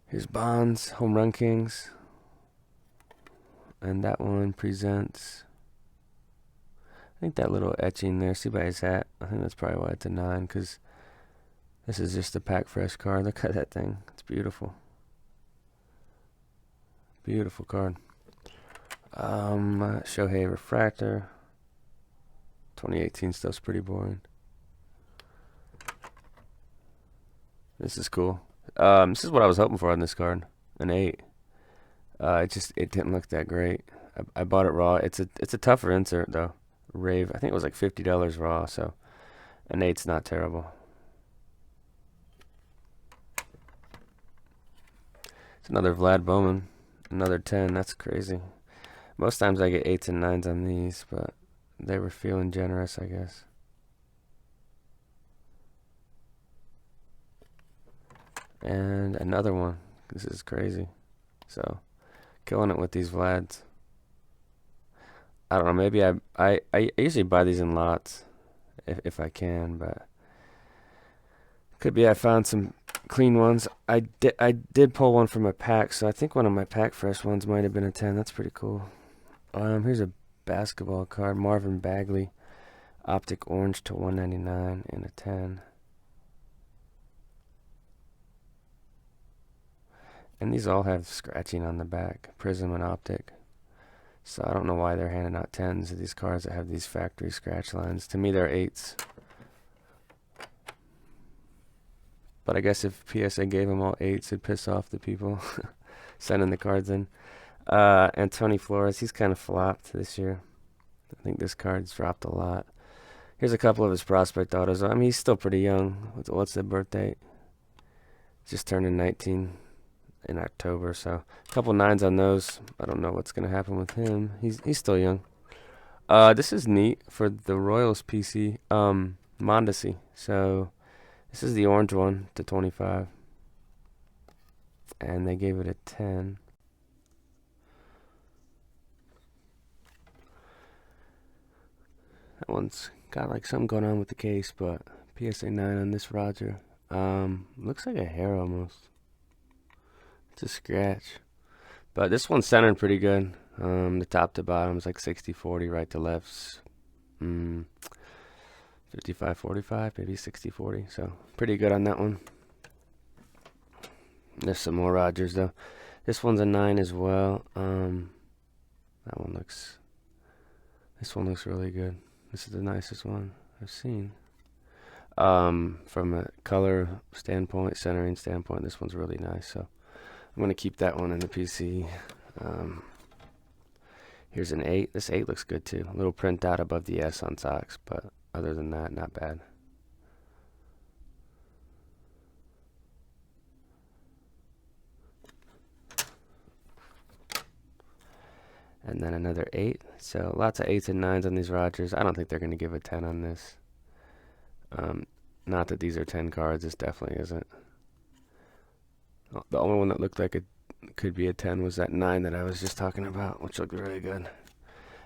Speaker 1: Here's Bonds, Home Run Kings. And that one presents, I think that little etching there, see by his hat, I think that's probably why it's a 9, because this is just a pack fresh card. Look at that thing. It's beautiful. Beautiful card. Shohei Refractor. 2018 stuff's pretty boring. This is cool. This is what I was hoping for on this card. An 8. It didn't look that great. I bought it raw. It's a tougher insert though. Rave. I think it was like $50 raw, so an 8's not terrible. It's another Vlad Bowman. Another 10. That's crazy. Most times I get 8s and 9s on these, but they were feeling generous, I guess. And another one. This is crazy. So, killing it with these Vlads. I don't know. Maybe I usually buy these in lots if I can, but could be I found some clean ones. I did pull one from a pack, so I think one of my pack fresh ones might have been a 10. That's pretty cool. Here's a basketball card. Marvin Bagley, Optic Orange to 199 and a 10. And these all have scratching on the back, Prism and Optic. So I don't know why they're handing out 10s of these cards that have these factory scratch lines. To me, they're 8s. But I guess if PSA gave them all 8s, it'd piss off the people sending the cards in. And Tony Flores, he's kind of flopped this year. I think this card's dropped a lot. Here's a couple of his prospect autos. I mean, he's still pretty young. What's the birth date? Just turning 19 in October, so a couple 9s on those. I don't know what's going to happen with him. He's still young. This is neat for the Royals PC. Mondesi. So this is the orange one to 25. And they gave it a 10. That one's got like something going on with the case, but PSA 9 on this Roger. Looks like a hair almost. It's a scratch. But this one's centered pretty good. The top to bottom is like 60-40, right to left's 55-45, maybe 60-40. So pretty good on that one. There's some more Rogers though. This one's a 9 as well. This one looks really good. This is the nicest one I've seen. From a color standpoint, centering standpoint, this one's really nice. So I'm going to keep that one in the PC. Here's an 8. This 8 looks good too. A little print out above the S on socks, but other than that, not bad. And then another 8. So lots of 8s and 9s on these Rogers. I don't think they're going to give a 10 on this. Not that these are 10 cards. This definitely isn't. The only one that looked like it could be a 10 was that 9 that I was just talking about, which looked really good.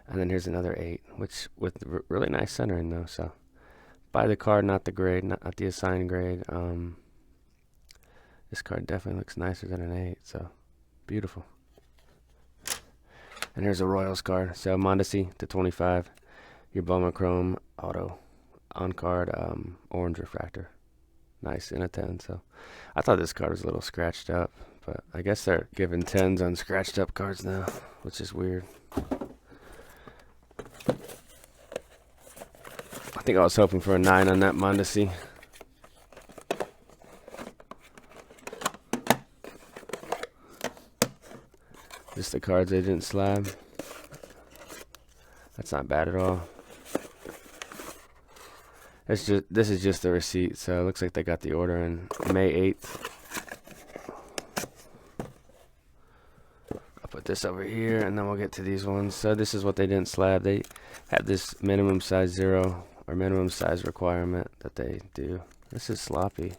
Speaker 1: And then here's another 8, which with really nice centering though. So Buy the card, not the grade, not the assigned grade. This card definitely looks nicer than an 8, so beautiful. And here's a Royals card. So Mondesi to 25. Your Bowman Chrome auto on card, orange refractor. Nice in a 10. So I thought this card was a little scratched up, but I guess they're giving 10s on scratched up cards now, which is weird. I think I was hoping for a 9 on that Mondesi. Just the cards they didn't slab. That's not bad at all. This is just the receipt, so it looks like they got the order on May 8th. I'll put this over here, and then we'll get to these ones. So this is what they didn't slab. They have this minimum size 0 or minimum size requirement that they do. This is sloppy.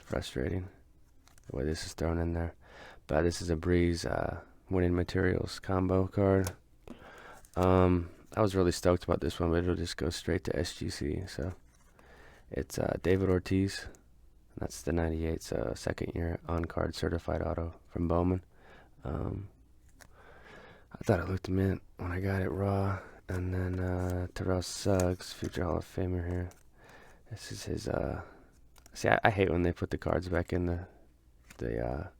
Speaker 1: Frustrating the way this is thrown in there. But this is a Breeze winning materials combo card. I was really stoked about this one, but it'll just go straight to SGC. So it's David Ortiz. That's the 98. So second year on card certified auto from Bowman. I thought it looked mint when I got it raw. And then Terrell Suggs, future Hall of Famer here. This is his. See, I hate when they put the cards back in the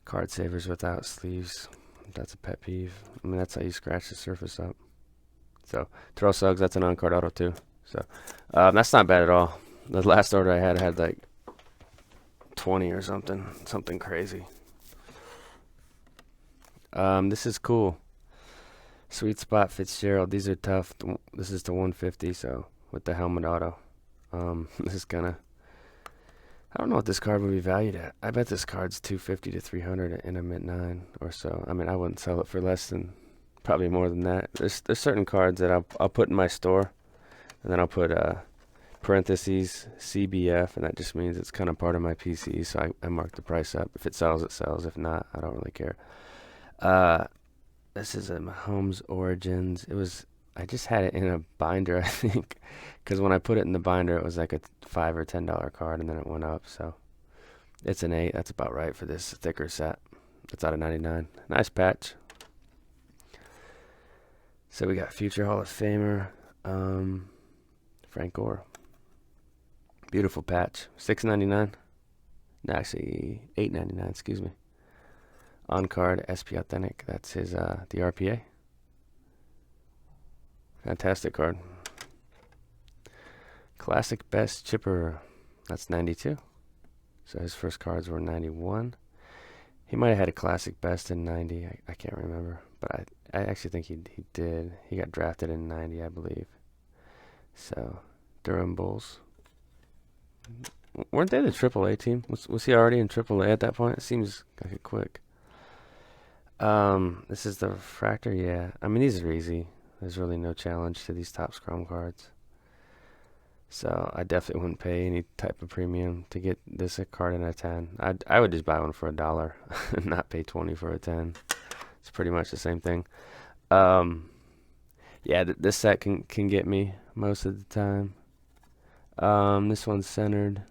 Speaker 1: card savers without sleeves. That's a pet peeve. I mean, that's how you scratch the surface up. So Terrell Suggs, that's an on-card auto too. So that's not bad at all. The last order I had like 20 or something crazy. This is cool. Sweet Spot Fitzgerald. These are tough. This is to 150. So with the helmet auto, this is kind of. I don't know what this card would be valued at. I bet this card's 250 to 300 in a mint 9 or so. I mean, I wouldn't sell it for less than, probably more than that. There's certain cards that I'll put in my store, and then I'll put parentheses CBF, and that just means it's kind of part of my PC. So I mark the price up. If it sells, it sells. If not, I don't really care. This is a Mahomes Origins. I just had it in a binder, I think, because when I put it in the binder, it was like a $5 or $10 card, and then it went up. So it's an 8. That's about right for this thicker set. It's out of 99. Nice patch. So we got future Hall of Famer Frank Gore. Beautiful patch. $6.99. No, actually $8.99. Excuse me. On card SP Authentic. That's his the RPA. Fantastic card. Classic Best Chipper. That's 92. So his first cards were 91. He might have had a Classic Best in 90. I can't remember. But I actually think he did. He got drafted in 90, I believe. So, Durham Bulls. Weren't they the AAA team? Was he already in AAA at that point? It seems like it quick. This is the refractor. Yeah. I mean, these are easy. There's really no challenge to these Topps Chrome cards. So I definitely wouldn't pay any type of premium to get this a card in a 10. I would just buy one for $1 and not pay 20 for a 10. It's pretty much the same thing. Yeah, this set can get me most of the time. This one's centered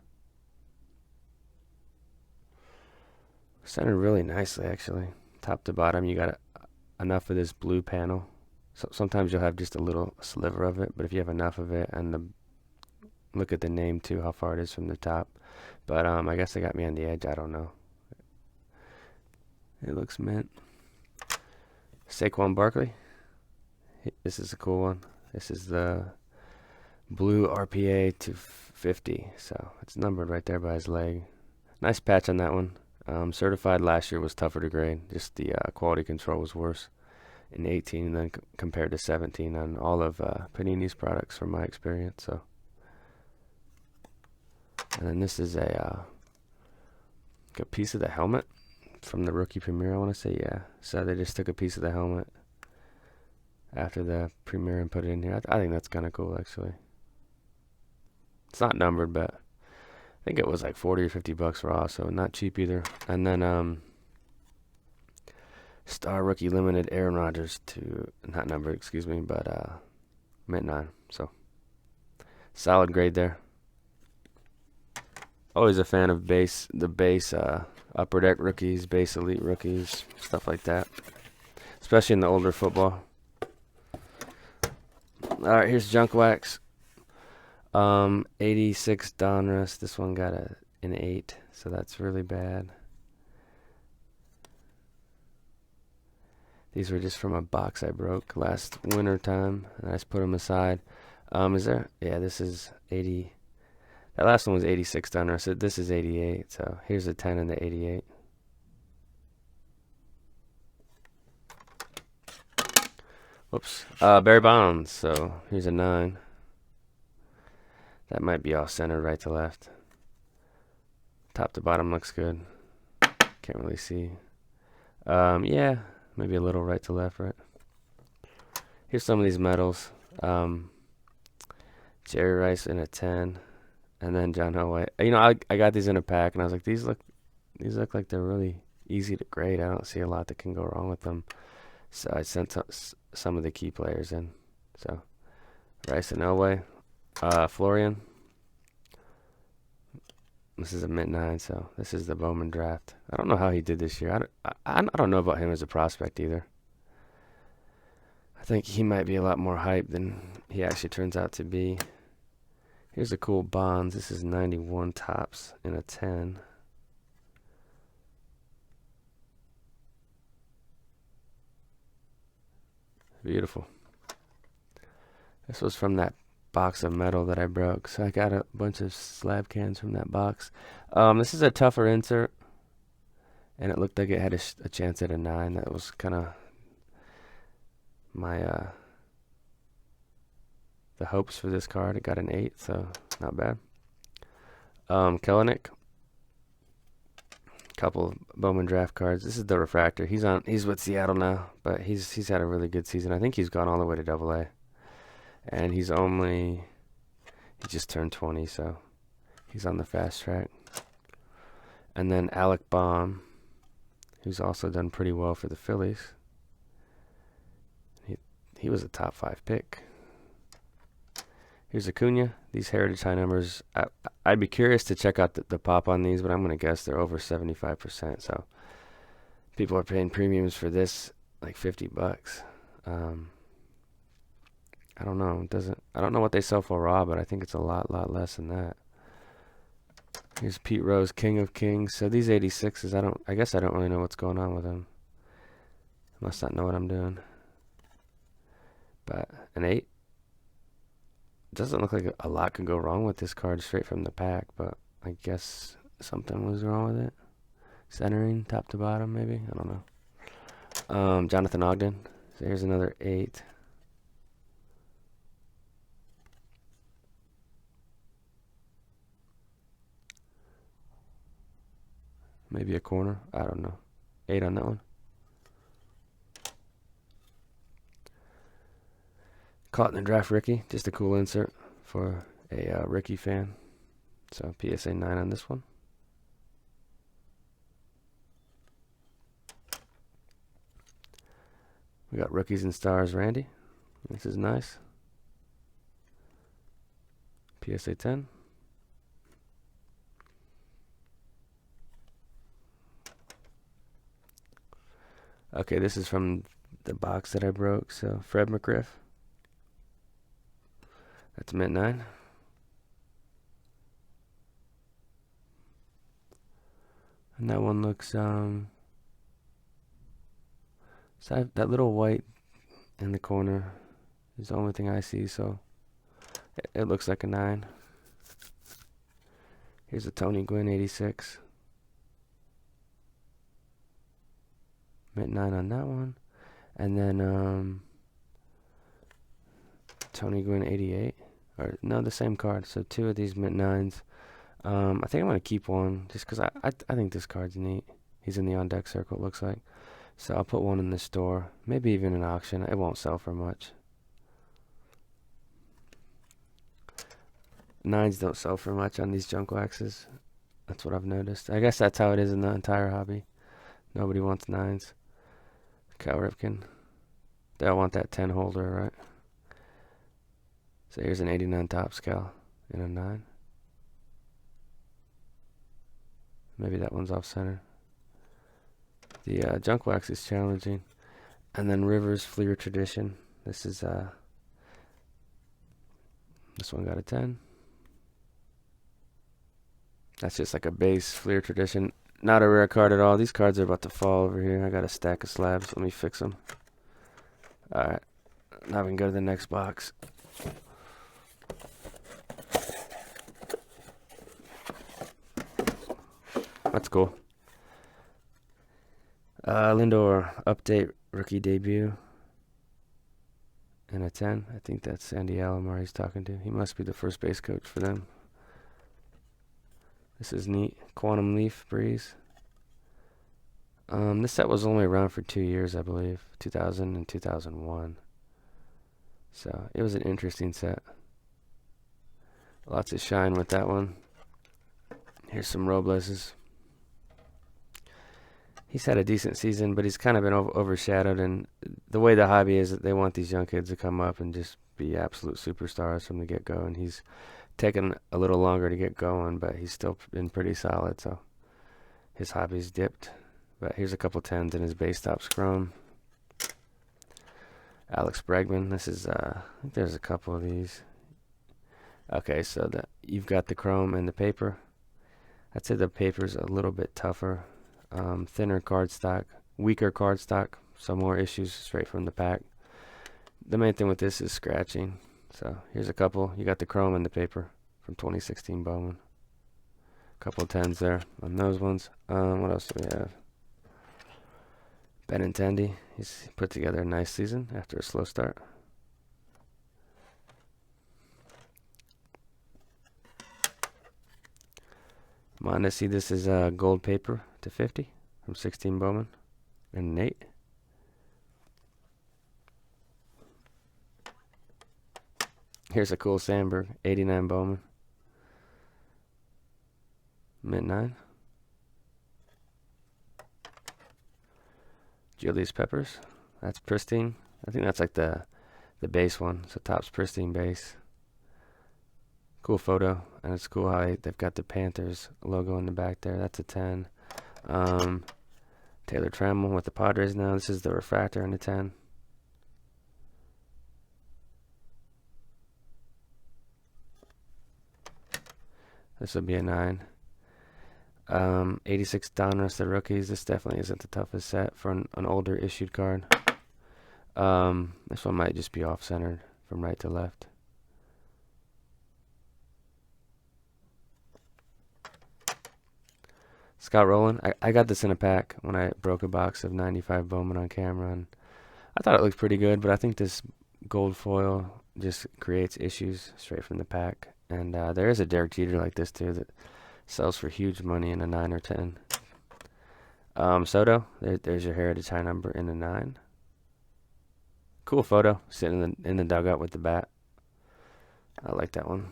Speaker 1: really nicely, actually. Top to bottom, you got enough of this blue panel. So sometimes you'll have just a little sliver of it, but if you have enough of it, and look at the name too, how far it is from the top. But I guess they got me on the edge. I don't know. It looks mint. Saquon Barkley. This is a cool one. This is the blue RPA 250. So it's numbered right there by his leg. Nice patch on that one. Certified last year was tougher to grade. Just the quality control was worse in 18 than compared to 17 on all of Panini's products from my experience. So, and then this is a piece of the helmet from the rookie premiere, I want to say. Yeah, so they just took a piece of the helmet after the premiere and put it in here. I think that's kind of cool, actually. It's not numbered, but I think it was like $40 or $50 raw, so not cheap either. And then Star Rookie Limited Aaron Rodgers to, not number, excuse me, but mint 9. So, solid grade there. Always a fan of the base upper deck rookies, base elite rookies, stuff like that. Especially in the older football. Alright, here's Junk Wax. 86 Donruss. This one got an 8, so that's really bad. These were just from a box I broke last winter time, and I just put them aside. Is there? Yeah, this is 80. That last one was 86 Donruss. So this is 88. So here's a 10 and the 88. Whoops. Barry Bonds. So here's a 9. That might be off center, right to left. Top to bottom looks good. Can't really see. Yeah, maybe a little right to left, right? Here's some of these medals. Jerry Rice in a 10. And then John Elway. You know, I got these in a pack, and I was like, these look like they're really easy to grade. I don't see a lot that can go wrong with them. So I sent some of the key players in. So Rice and Elway. Florian. This is a mint 9, so this is the Bowman draft. I don't know how he did this year. I don't know about him as a prospect either. I think he might be a lot more hype than he actually turns out to be. Here's a cool Bonds. This is 91 tops in a 10. Beautiful. This was from that box of metal that I broke. So I got a bunch of slab cans from that box. This is a tougher insert. And it looked like it had a chance at a 9. That was kind of my the hopes for this card. It got an 8, so not bad. Kellenic. Couple of Bowman draft cards. This is the refractor. He's with Seattle now, but he's had a really good season. I think he's gone all the way to AA. And he just turned 20, so he's on the fast track. And then Alec Baum, who's also done pretty well for the Phillies. He was a top 5 pick. Here's Acuna. These Heritage high numbers, I'd be curious to check out the pop on these, but I'm going to guess they're over 75%. So people are paying premiums for this, like $50. I don't know. I don't know what they sell for raw, but I think it's a lot less than that. Here's Pete Rose, King of Kings. So these 86s, I guess I don't really know what's going on with them. I must not know what I'm doing. But an 8. Doesn't look like a lot could go wrong with this card straight from the pack, but I guess something was wrong with it. Centering, top to bottom, maybe? I don't know. Jonathan Ogden. So here's another 8. Maybe a corner. I don't know. 8 on that one. Caught in the draft Ricky. Just a cool insert for a Ricky fan. So PSA 9 on this one. We got Rookies and Stars Randy. This is nice. PSA 10. Okay, this is from the box that I broke. So Fred McGriff. That's mint 9. And that one looks so that little white in the corner is the only thing I see, so it looks like a 9. Here's a Tony Gwynn 86. Mint 9 on that one. And then Tony Gwynn 88. Or no, the same card. So 2 of these mint 9s. I think I'm going to keep one just because I think this card's neat. He's in the on deck circle, it looks like. So I'll put one in the store. Maybe even an auction. It won't sell for much. 9s don't sell for much on these junk waxes. That's what I've noticed. I guess that's how it is in the entire hobby. Nobody wants 9s. Cal Ripken. They all want that 10 holder, right? So here's an 89 Topps Cal in a 9. Maybe that one's off center. The junk wax is challenging. And then Rivers Fleer Tradition. This is this one got a 10. That's just like a base Fleer Tradition. Not a rare card at all. These cards are about to fall over here. I got a stack of slabs. Let me fix them. Alright. Now we can go to the next box. That's cool. Lindor update rookie debut. And a 10. I think that's Andy Alomar he's talking to. He must be the first base coach for them. This is neat. Quantum Leaf Breeze. This set was only around for 2 years, I believe. 2000 and 2001. So it was an interesting set. Lots of shine with that one. Here's some Robleses. He's had a decent season, but he's kind of been overshadowed. And the way the hobby is, that they want these young kids to come up and just be absolute superstars from the get-go. And he's taken a little longer to get going, but he's still been pretty solid. So his hobby's dipped. But here's a couple 10s in his base tops chrome. Alex Bregman. This is, I think there's a couple of these. Okay, so you've got the chrome and the paper. I'd say the paper's a little bit tougher. Thinner cardstock, weaker cardstock, so more issues straight from the pack. The main thing with this is scratching. So here's a couple. You got the chrome and the paper from 2016 Bowman. Couple of 10s there on those ones. What else do we have? Benintendi. He's put together a nice season after a slow start. Mondesi, this is gold paper to 50 from 16 Bowman and an 8. Here's a cool Sandberg, 89 Bowman. Mint 9. Julius Peppers. That's pristine. I think that's like the base one. So Topps pristine base. Cool photo. And it's cool how they've got the Panthers logo in the back there. That's a 10. Taylor Trammell with the Padres now. This is the refractor in the 10. This would be a 9. 86 Donruss, the rookies. This definitely isn't the toughest set for an older issued card. This one might just be off-centered from right to left. Scott Rowland. I got this in a pack when I broke a box of 95 Bowman on camera, and I thought it looked pretty good, but I think this gold foil just creates issues straight from the pack. And there is a Derek Jeter like this too that sells for huge money in a 9 or 10. Soto, there's your heritage high number in a 9. Cool photo, sitting in the dugout with the bat. I like that one.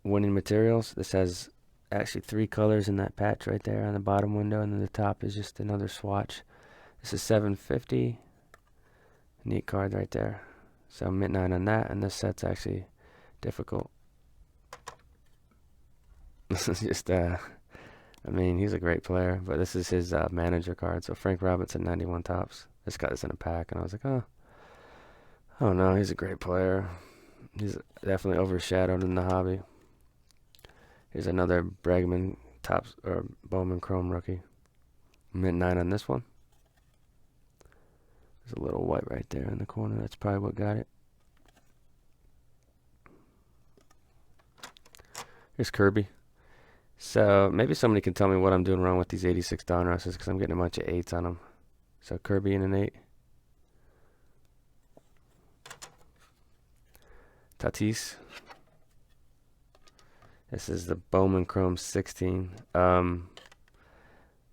Speaker 1: Winning materials. This has actually 3 colors in that patch right there on the bottom window, and then the top is just another swatch. This is 750. Neat card right there. So mint 9 on that, and this set's actually difficult. This is just I mean, he's a great player, but this is his manager card. So Frank Robinson 91 Topps. This got this in a pack, and I was like, oh no, he's a great player. He's definitely overshadowed in the hobby. Here's another Bregman Topps or Bowman Chrome rookie. Mint 9 on this one. There's a little white right there in the corner. That's probably what got it. Here's Kirby. So maybe somebody can tell me what I'm doing wrong with these 86 Donrusses, because I'm getting a bunch of 8s on them. So Kirby in an 8. Tatis. This is the Bowman Chrome 16. Bought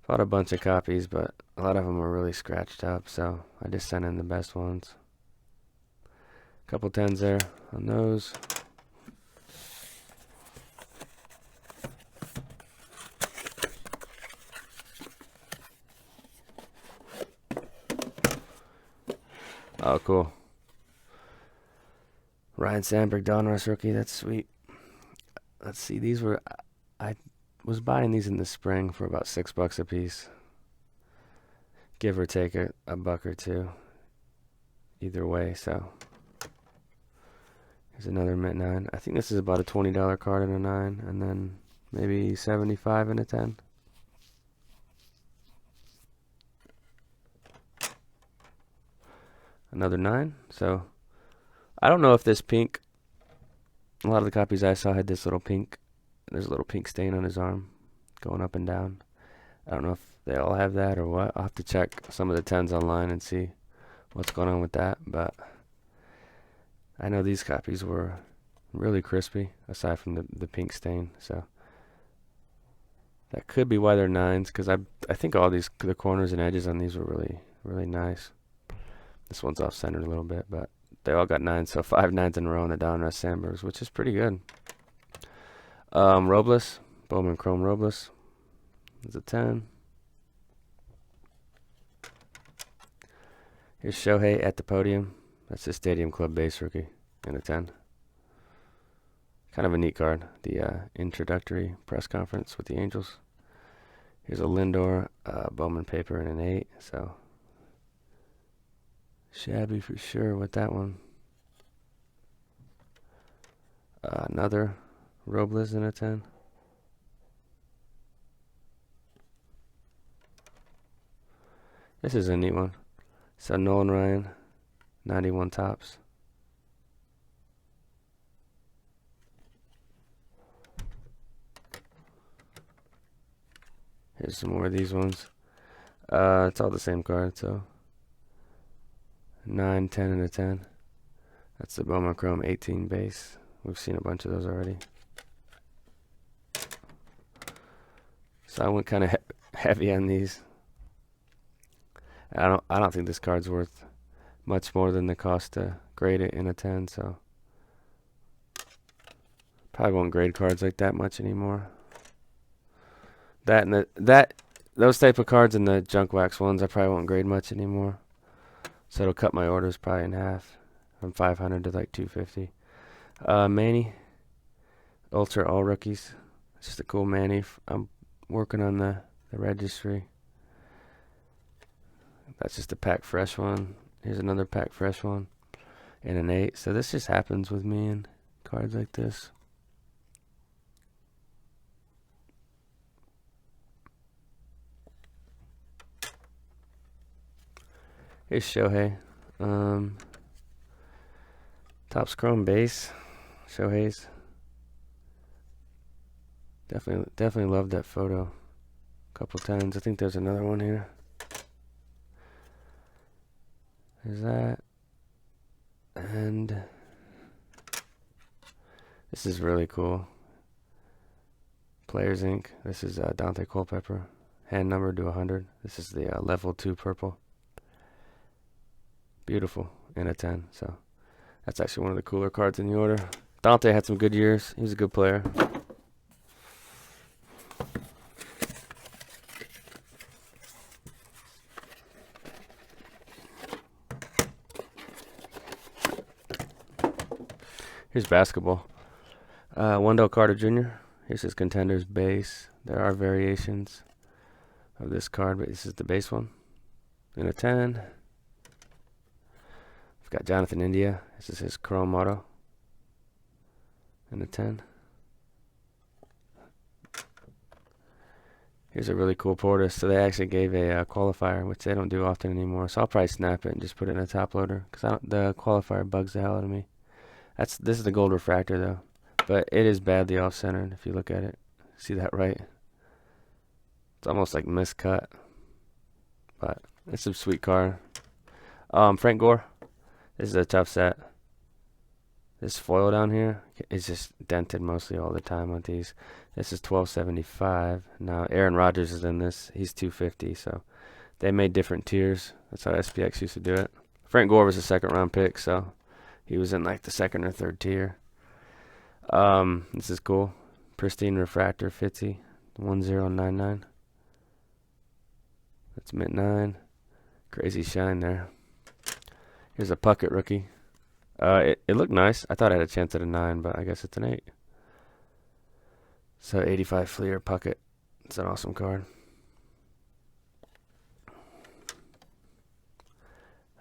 Speaker 1: a bunch of copies, but a lot of them were really scratched up, so I just sent in the best ones. Couple 10s there on those. Oh, cool. Ryan Sandberg, Donruss rookie. That's sweet. Let's see. These were I was buying these in the spring for about $6 a piece, give or take a buck or two, either way. So here's another mint 9. I think this is about a $20 card in a 9, and then maybe 75 in a 10. Another 9. So I don't know if this pink. A lot of the copies I saw had this little pink. There's a little pink stain on his arm, going up and down. I don't know if they all have that or what. I'll have to check some of the 10s online and see what's going on with that. But I know these copies were really crispy, aside from the pink stain. So that could be why they're 9s, because I think all these, the corners and edges on these were really nice. This one's off center a little bit, but they all got 9s, so 5 9s in a row on the Donruss Sandbergs, which is pretty good. Robles, Bowman Chrome Robles. It's a 10. Here's Shohei at the podium. That's his Stadium Club base rookie in a 10. Kind of a neat card. The introductory press conference with the Angels. Here's a Lindor Bowman paper in an 8. So shabby for sure with that one. Another Robles in a 10. This is a neat one. So Nolan Ryan, 91 tops. Here's some more of these ones. It's all the same card, so 9, 10, and a 10. That's the Bowman Chrome 18 base. We've seen a bunch of those already. So I went kind of heavy on these. I don't think this card's worth much more than the cost to grade it in a 10, so probably won't grade cards like that much anymore. Those type of cards and the junk wax ones I probably won't grade much anymore. So it'll cut my orders probably in half, from 500 to like 250. Manny, Ultra All Rookies. It's just a cool Manny. I'm working on the registry. That's just a pack fresh one. Here's another pack fresh one in an 8. So this just happens with me and cards like this. Here's Shohei. Topps Chrome base. Shohei's. Definitely love that photo. Couple 10s. I think there's another one here. There's that. And this is really cool. Players Inc. This is Dante Culpepper. Hand numbered to 100. This is the level 2 purple. Beautiful in a 10. So that's actually one of the cooler cards in the order. Dante had some good years. He was a good player. Here's basketball. Wendell Carter Jr. Here's his Contenders base. There are variations of this card, but this is the base one in a 10. We've got Jonathan India. This is his Chrome Auto in a 10. Here's a really cool Portis. So they actually gave a qualifier, which they don't do often anymore. So I'll probably snap it and just put it in a top loader, because the qualifier bugs the hell out of me. This is the gold refractor though, but it is badly off-centered if you look at it. See that right? It's almost like miscut, but it's a sweet card. Frank Gore. This is a tough set. This foil down here is just dented mostly all the time on these. This is 1275. Now Aaron Rodgers is in this. He's 250. So they made different tiers. That's how SPX used to do it. Frank Gore was a second-round pick, so he was in like the second or third tier. This is cool. Pristine refractor Fitzy 1099. That's mint 9. Crazy shine there. Here's a Puckett rookie. It looked nice. I thought I had a chance at a 9, but I guess it's an 8. So 85 Fleer Puckett. It's an awesome card.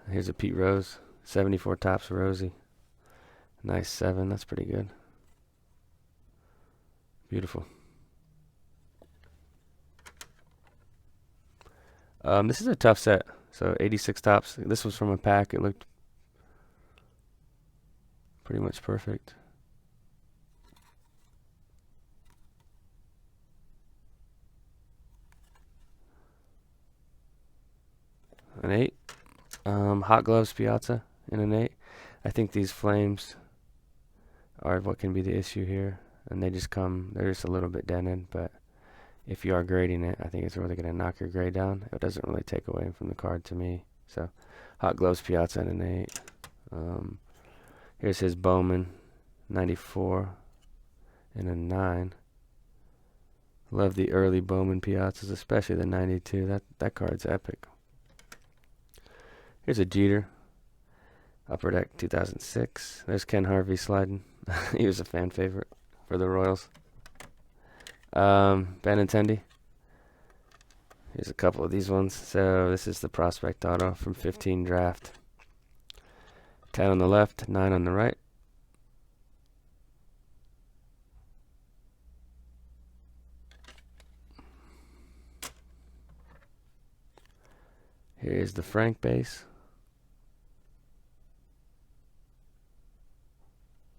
Speaker 1: Here's a Pete Rose. 74 Topps Rosie. Nice 7. That's pretty good. Beautiful. This is a tough set. So 86 Topps. This was from a pack. It looked pretty much perfect. An 8. Hot Gloves Piazza in an 8. I think these flames are what can be the issue here. And they just come, they're just a little bit dented. But if you are grading it, I think it's really going to knock your grade down. It doesn't really take away from the card to me. So Hot Gloves Piazza in an 8. Here's his Bowman 94 in a 9. Love the early Bowman Piazzas, especially the 92. That card's epic. Here's a Jeter, Upper Deck 2006. There's Ken Harvey sliding. He was a fan favorite for the Royals. Benintendi. Here's a couple of these ones. So this is the Prospect Auto from 15 draft. 10 on the left, 9 on the right. Here's the Frank base.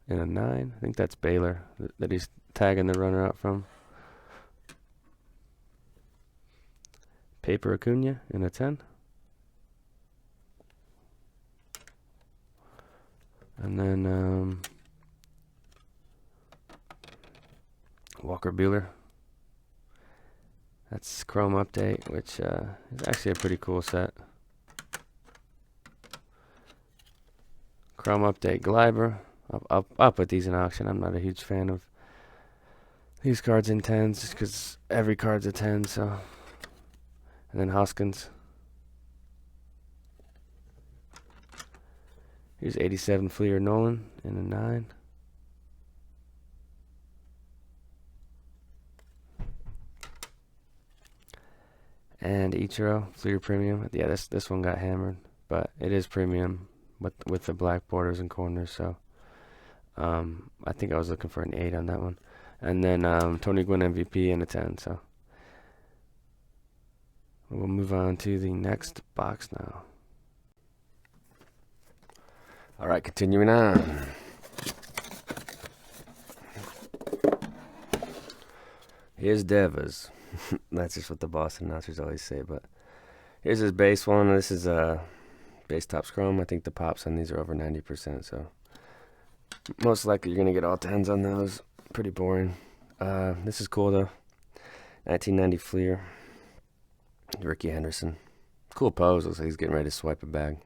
Speaker 1: In a 9. I think that's Baylor that he's tagging the runner out from. Paper Acuna in a 10. And then Walker Buehler. That's Chrome Update, which is actually a pretty cool set. Chrome Update Gleiber. I'll put these in auction. I'm not a huge fan of these cards in 10s just because every card's a 10. So, and then Hoskins. Here's 87 Fleer Nolan in a 9. And Ichiro Fleer Premium. Yeah, this one got hammered, but it is premium with the black borders and corners. So I think I was looking for an 8 on that one. And then Tony Gwynn MVP in a 10. So we'll move on to the next box now. All right, continuing on. Here's Devers. That's just what the Boston announcers always say. But here's his base one. This is base Topps Chrome. I think the pops on these are over 90%. So most likely you're going to get all 10s on those. Pretty boring. This is cool, though. 1990 Fleer. Ricky Henderson. Cool pose. Looks like he's getting ready to swipe a bag.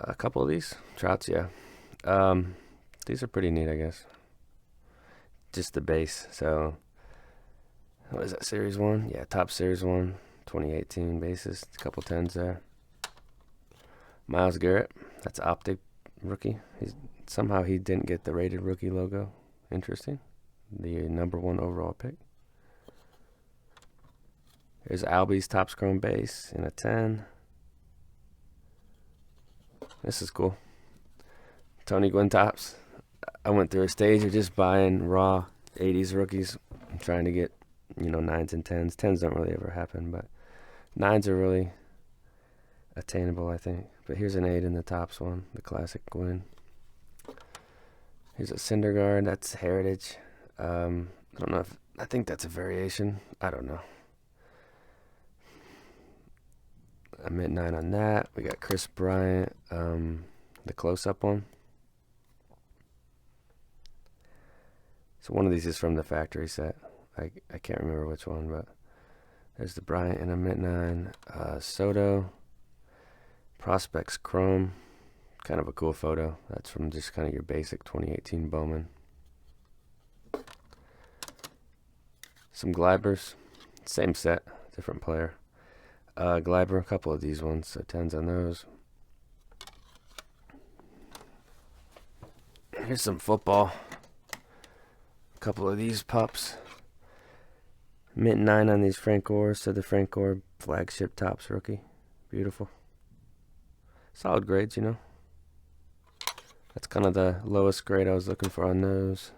Speaker 1: A couple of these. Trouts, yeah. These are pretty neat, I guess. Just the base. So, what is that, Series 1? Yeah, Top Series 1. 2018 basis. A couple 10s there. Myles Garrett. That's Optic rookie. Somehow he didn't get the rated rookie logo. Interesting. The #1 overall pick. Here's Albie's Topps Chrome base in a 10. This is cool. Tony Gwynn Topps. I went through a stage of just buying raw 80s rookies. I'm trying to get, 9s and 10s. 10s don't really ever happen, but 9s are really attainable, I think. But here's an 8 in the Topps one, the classic Gwynn. Here's a Syndergaard. That's Heritage. I don't know I think that's a variation. I don't know. I meant 9 on that. We got Chris Bryant, the close-up one. So one of these is from the factory set. I can't remember which one, but there's the Bryant in a mint 9. Soto, Prospects Chrome. Kind of a cool photo. That's from just kind of your basic 2018 Bowman. Some Gleibers. Same set, different player. Gleiber, a couple of these ones, so 10s on those. Here's some football. A couple of these pups. Mint 9 on these Frank Gores, so the Frank Gore flagship tops rookie. Beautiful. Solid grades, you know. That's kind of the lowest grade I was looking for on those.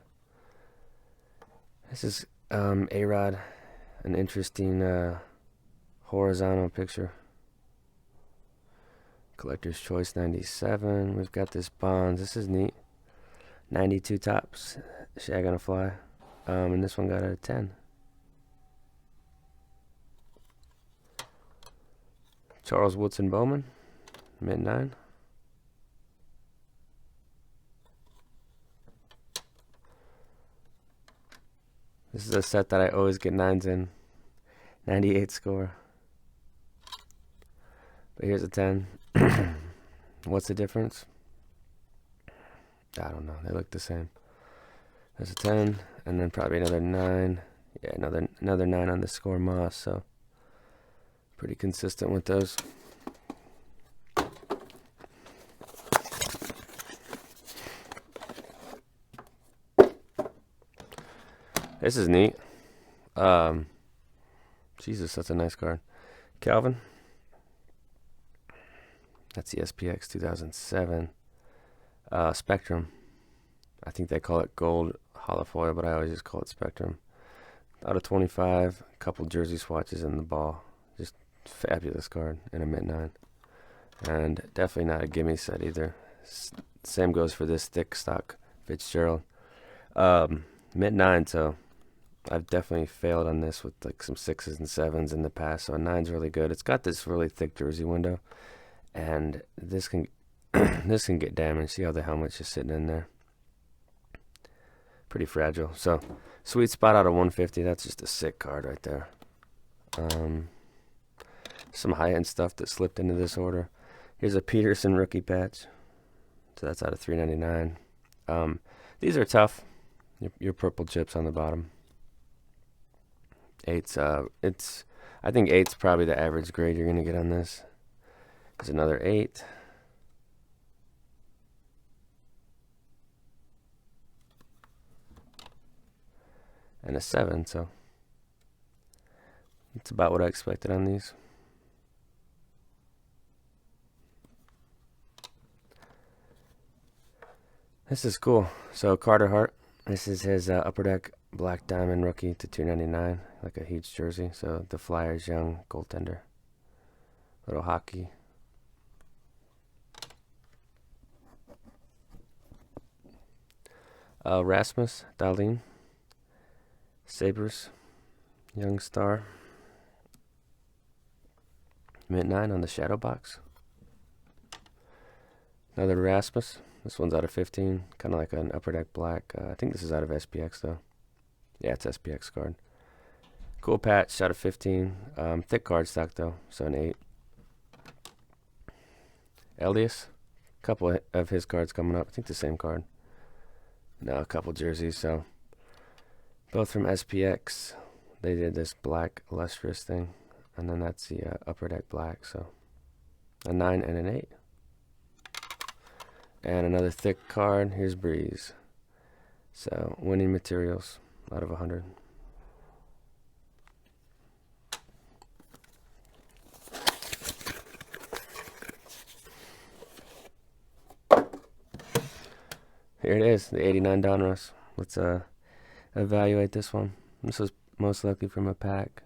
Speaker 1: This is A-Rod, an interesting horizontal picture. Collector's Choice 97. We've got this Bonds. This is neat. 92 tops. Shag on a Fly. And this one got a 10. Charles Woodson Bowman. Mint 9. This is a set that I always get 9s in. 98 score. But here's a 10. What's the difference? I don't know. They look the same. There's a 10, and then probably another 9. Yeah, another 9 on the score Moss. So pretty consistent with those. This is neat. Jesus, that's a nice card. Calvin. That's the SPX 2007. Spectrum. I think they call it gold holofoil, but I always just call it Spectrum. Out of 25, a couple jersey swatches in the ball. Just fabulous card in a mint 9. And definitely not a gimme set either. Same goes for this thick stock Fitzgerald. Mint 9, so I've definitely failed on this with like some 6s and 7s in the past. So a 9's really good. It's got this really thick jersey window, and this can this can get damaged. See how the helmet's just sitting in there. Pretty fragile. So sweet spot out of 150. That's just a sick card right there. Some high-end stuff that slipped into this order. Here's a Peterson rookie patch. So that's out of 399. These are tough. Your purple chips on the bottom. 8's I think 8's probably the average grade you're gonna get on this. There's another 8. And a 7, so that's about what I expected on these. This is cool. So Carter Hart, this is his Upper Deck Black Diamond rookie to 299, like a huge jersey. So the Flyers young goaltender. Little hockey. Rasmus Dahlin, Sabres, young star. Mint 9 on the shadow box. Another Rasmus. This one's out of 15, kind of like an Upper Deck Black. I think this is out of SPX though. Yeah, it's SPX card. Cool patch, out of 15. Thick card stock though, so an 8. Elias, a couple of his cards coming up. I think the same card. No, a couple jerseys, so both from SPX. They did this black lustrous thing, and then that's the Upper Deck Black, so a 9 and an 8. And another thick card. Here's Breeze. So winning materials out of 100. Here it is, the 89 Donruss. Let's evaluate this one. This was most likely from a pack.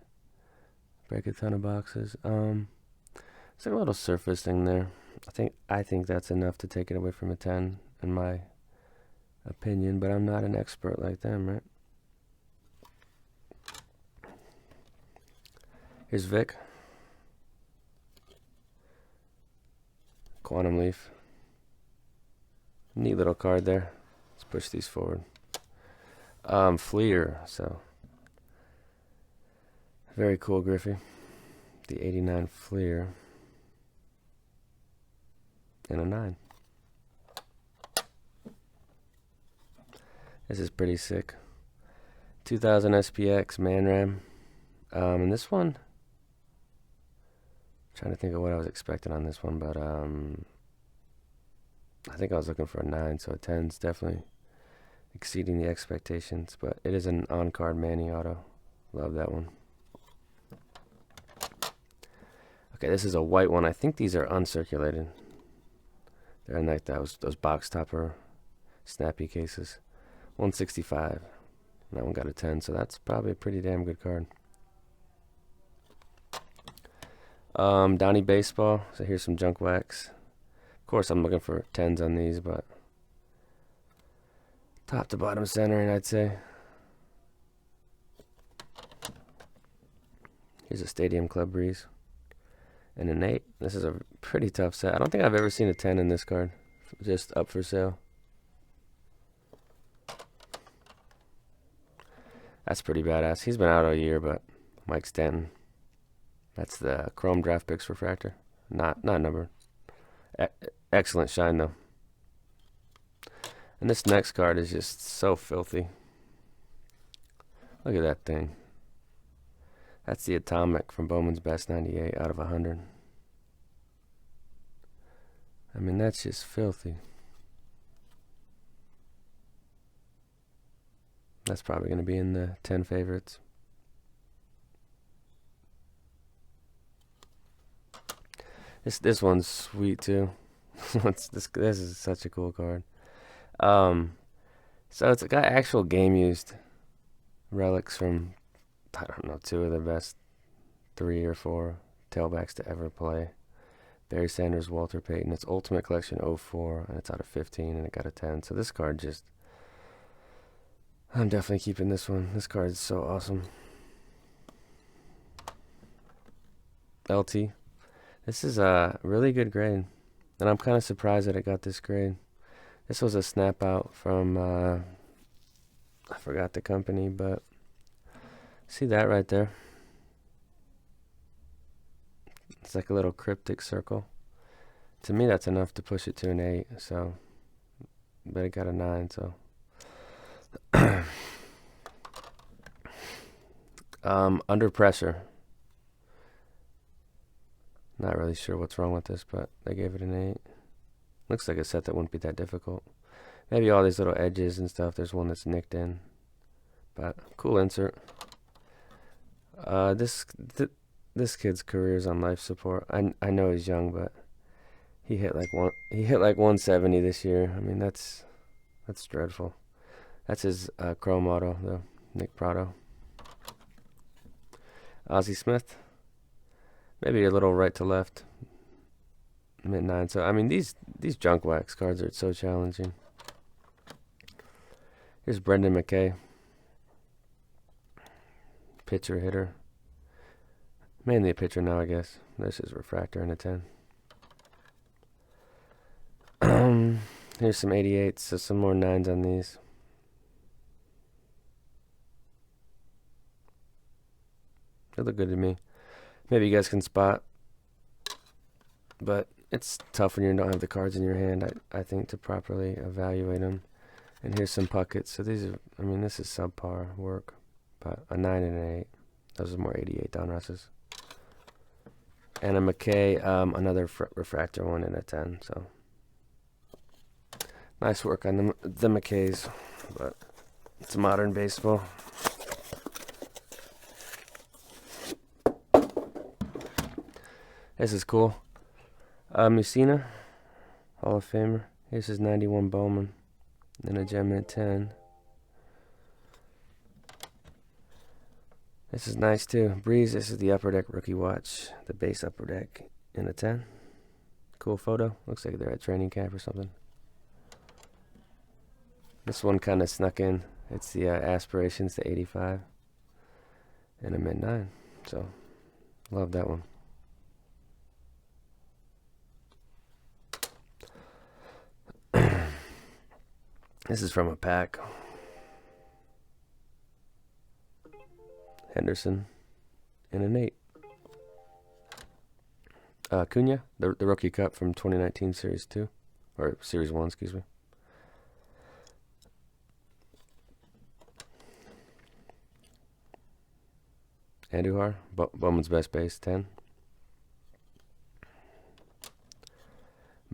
Speaker 1: Break a ton of boxes. It's like a little surface thing there. I think that's enough to take it away from a 10, in my opinion, but I'm not an expert like them, right? Here's Vic. Quantum Leaf. Neat little card there. Let's push these forward. Fleer, so very cool Griffey. The 89 Fleer. And a 9. This is pretty sick. 2000 SPX Man Ram. And this one, Trying to think of what I was expecting on this one, but I think I was looking for a 9, so a 10's definitely exceeding the expectations. But it is an on-card Manny auto. Love that one. Okay, this is a white one. I think these are uncirculated. They're in like those box topper snappy cases. 165. That one got a 10, so that's probably a pretty damn good card. Donnie Baseball. So here's some junk wax. Of course, I'm looking for 10s on these, but top to bottom centering, I'd say. Here's a Stadium Club Breeze. And an 8. This is a pretty tough set. I don't think I've ever seen a 10 in this card. Just up for sale. That's pretty badass. He's been out all year, but Mike Stanton. That's the Chrome Draft Picks refractor. Not numbered. Excellent shine, though. And this next card is just so filthy. Look at that thing. That's the Atomic from Bowman's Best 98 out of 100. I mean, that's just filthy. That's probably going to be in the 10 favorites. This one's sweet too. This is such a cool card. So it's got actual game used relics from, I don't know, 2 of the best 3 or 4 tailbacks to ever play. Barry Sanders, Walter Payton. It's Ultimate Collection 04, and it's out of 15, and it got a 10. So this card just, I'm definitely keeping this one. This card is so awesome. LT. This is a really good grade, and I'm kind of surprised that it got this grade. This was a snap out from, I forgot the company, but see that right there? It's like a little cryptic circle. To me, that's enough to push it to an 8, so, but it got a 9, so. Under Pressure. Not really sure what's wrong with this, but they gave it an 8. Looks like a set that wouldn't be that difficult. Maybe all these little edges and stuff. There's one that's nicked in, but cool insert. This kid's career is on life support. I know he's young, but he hit like 170 this year. I mean, that's dreadful. That's his Chrome auto, though. Nick Prado. Ozzie Smith. Maybe a little right to left. Mid-9. So, I mean, these junk wax cards are so challenging. Here's Brendan McKay. Pitcher, hitter. Mainly a pitcher now, I guess. This is refractor and a 10. Here's some 88s, so some more 9s on these. They look good to me. Maybe you guys can spot, but it's tough when you don't have the cards in your hand, I think, to properly evaluate them. And here's some puckets. So these are, I mean, this is subpar work, but a 9 and an 8. Those are more 88 Donrusses. And a McKay, another refractor one and a 10. So nice work on the McKays, but it's modern baseball. This is cool. Mussina, Hall of Famer. Here's his 91 Bowman. And a gem at 10. This is nice too. Breeze, this is the Upper Deck Rookie Watch. The base Upper Deck in a 10. Cool photo. Looks like they're at training camp or something. This one kind of snuck in. It's the Aspirations to 85. And a mid-9. So, love that one. This is from a pack. Henderson and an 8. Cunha, the Rookie Cup from 2019 Series 2. Or Series 1, excuse me. Andujar, Bowman's Best Base, 10.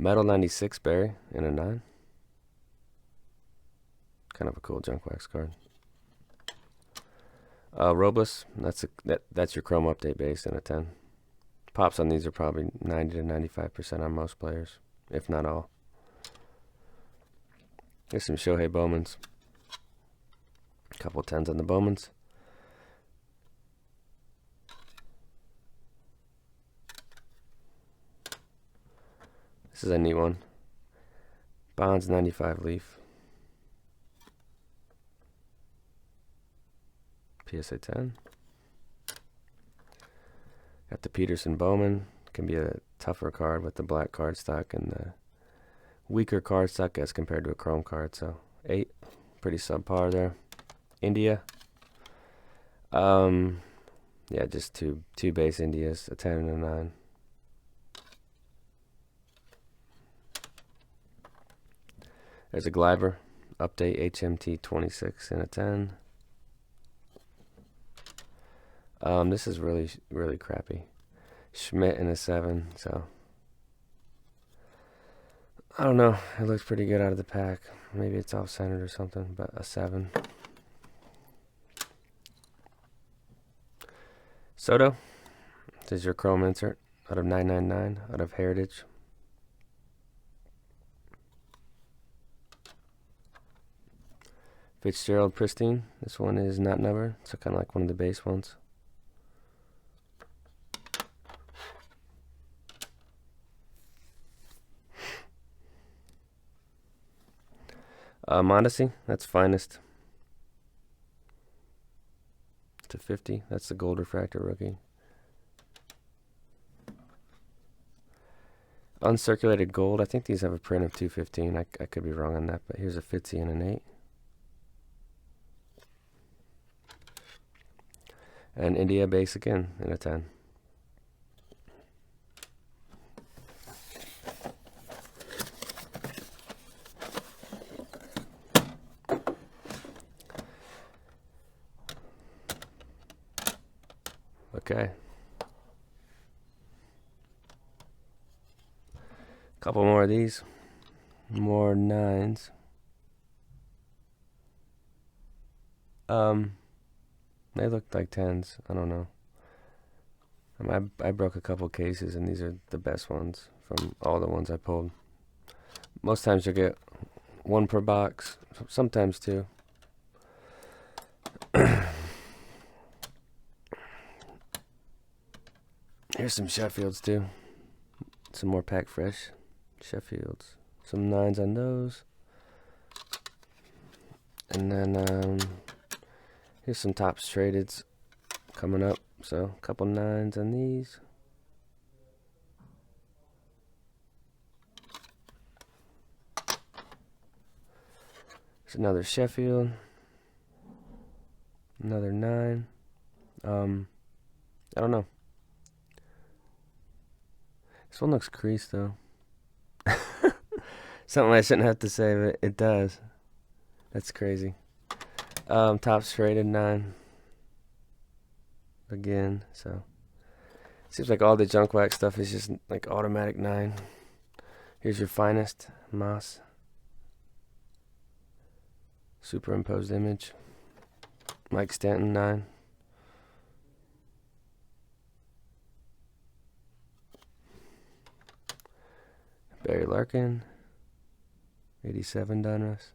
Speaker 1: Metal 96 Barry in a 9. Kind of a cool junk wax card. Robles, that's your Chrome update base in a 10. Pops on these are probably 90 to 95% on most players, if not all. Here's some Shohei Bowmans. Couple 10s on the Bowmans. This is a neat one. Bonds 95 Leaf. PSA 10. Got the Peterson Bowman. Can be a tougher card with the black card stock and the weaker card stock as compared to a chrome card. So 8, pretty subpar there. India. Yeah, just two base Indias, a 10 and a 9. There's a Gleiber update HMT 26 and a 10. This is really crappy. Schmidt in a 7, so I don't know. It looks pretty good out of the pack. Maybe it's off-centered or something, but a 7. Soto. This is your chrome insert out of 999 out of Heritage. Fitzgerald Pristine. This one is not numbered, so kind of like one of the base ones. Mondesi, that's finest. To 50, that's the gold refractor rookie. Uncirculated gold, I think these have a print of 215. I could be wrong on that, but here's a Fitzy and an 8. And India base again in a 10. Okay. Couple more of these. More 9s. They looked like 10s. I don't know. I broke a couple cases, and these are the best ones from all the ones I pulled. Most times you'll get 1 per box, sometimes 2. Here's some Sheffields too. Some more pack fresh Sheffields. Some 9s on those. And then here's some Topps tradeds coming up. So a couple 9s on these. There's another Sheffield. Another 9. I don't know. This one looks creased though. Something I shouldn't have to say, but it does. That's crazy. Topps traded 9. Again, so seems like all the junk wax stuff is just like automatic 9. Here's your finest Moss. Superimposed image. Mike Stanton 9. Barry Larkin. 87 Donruss.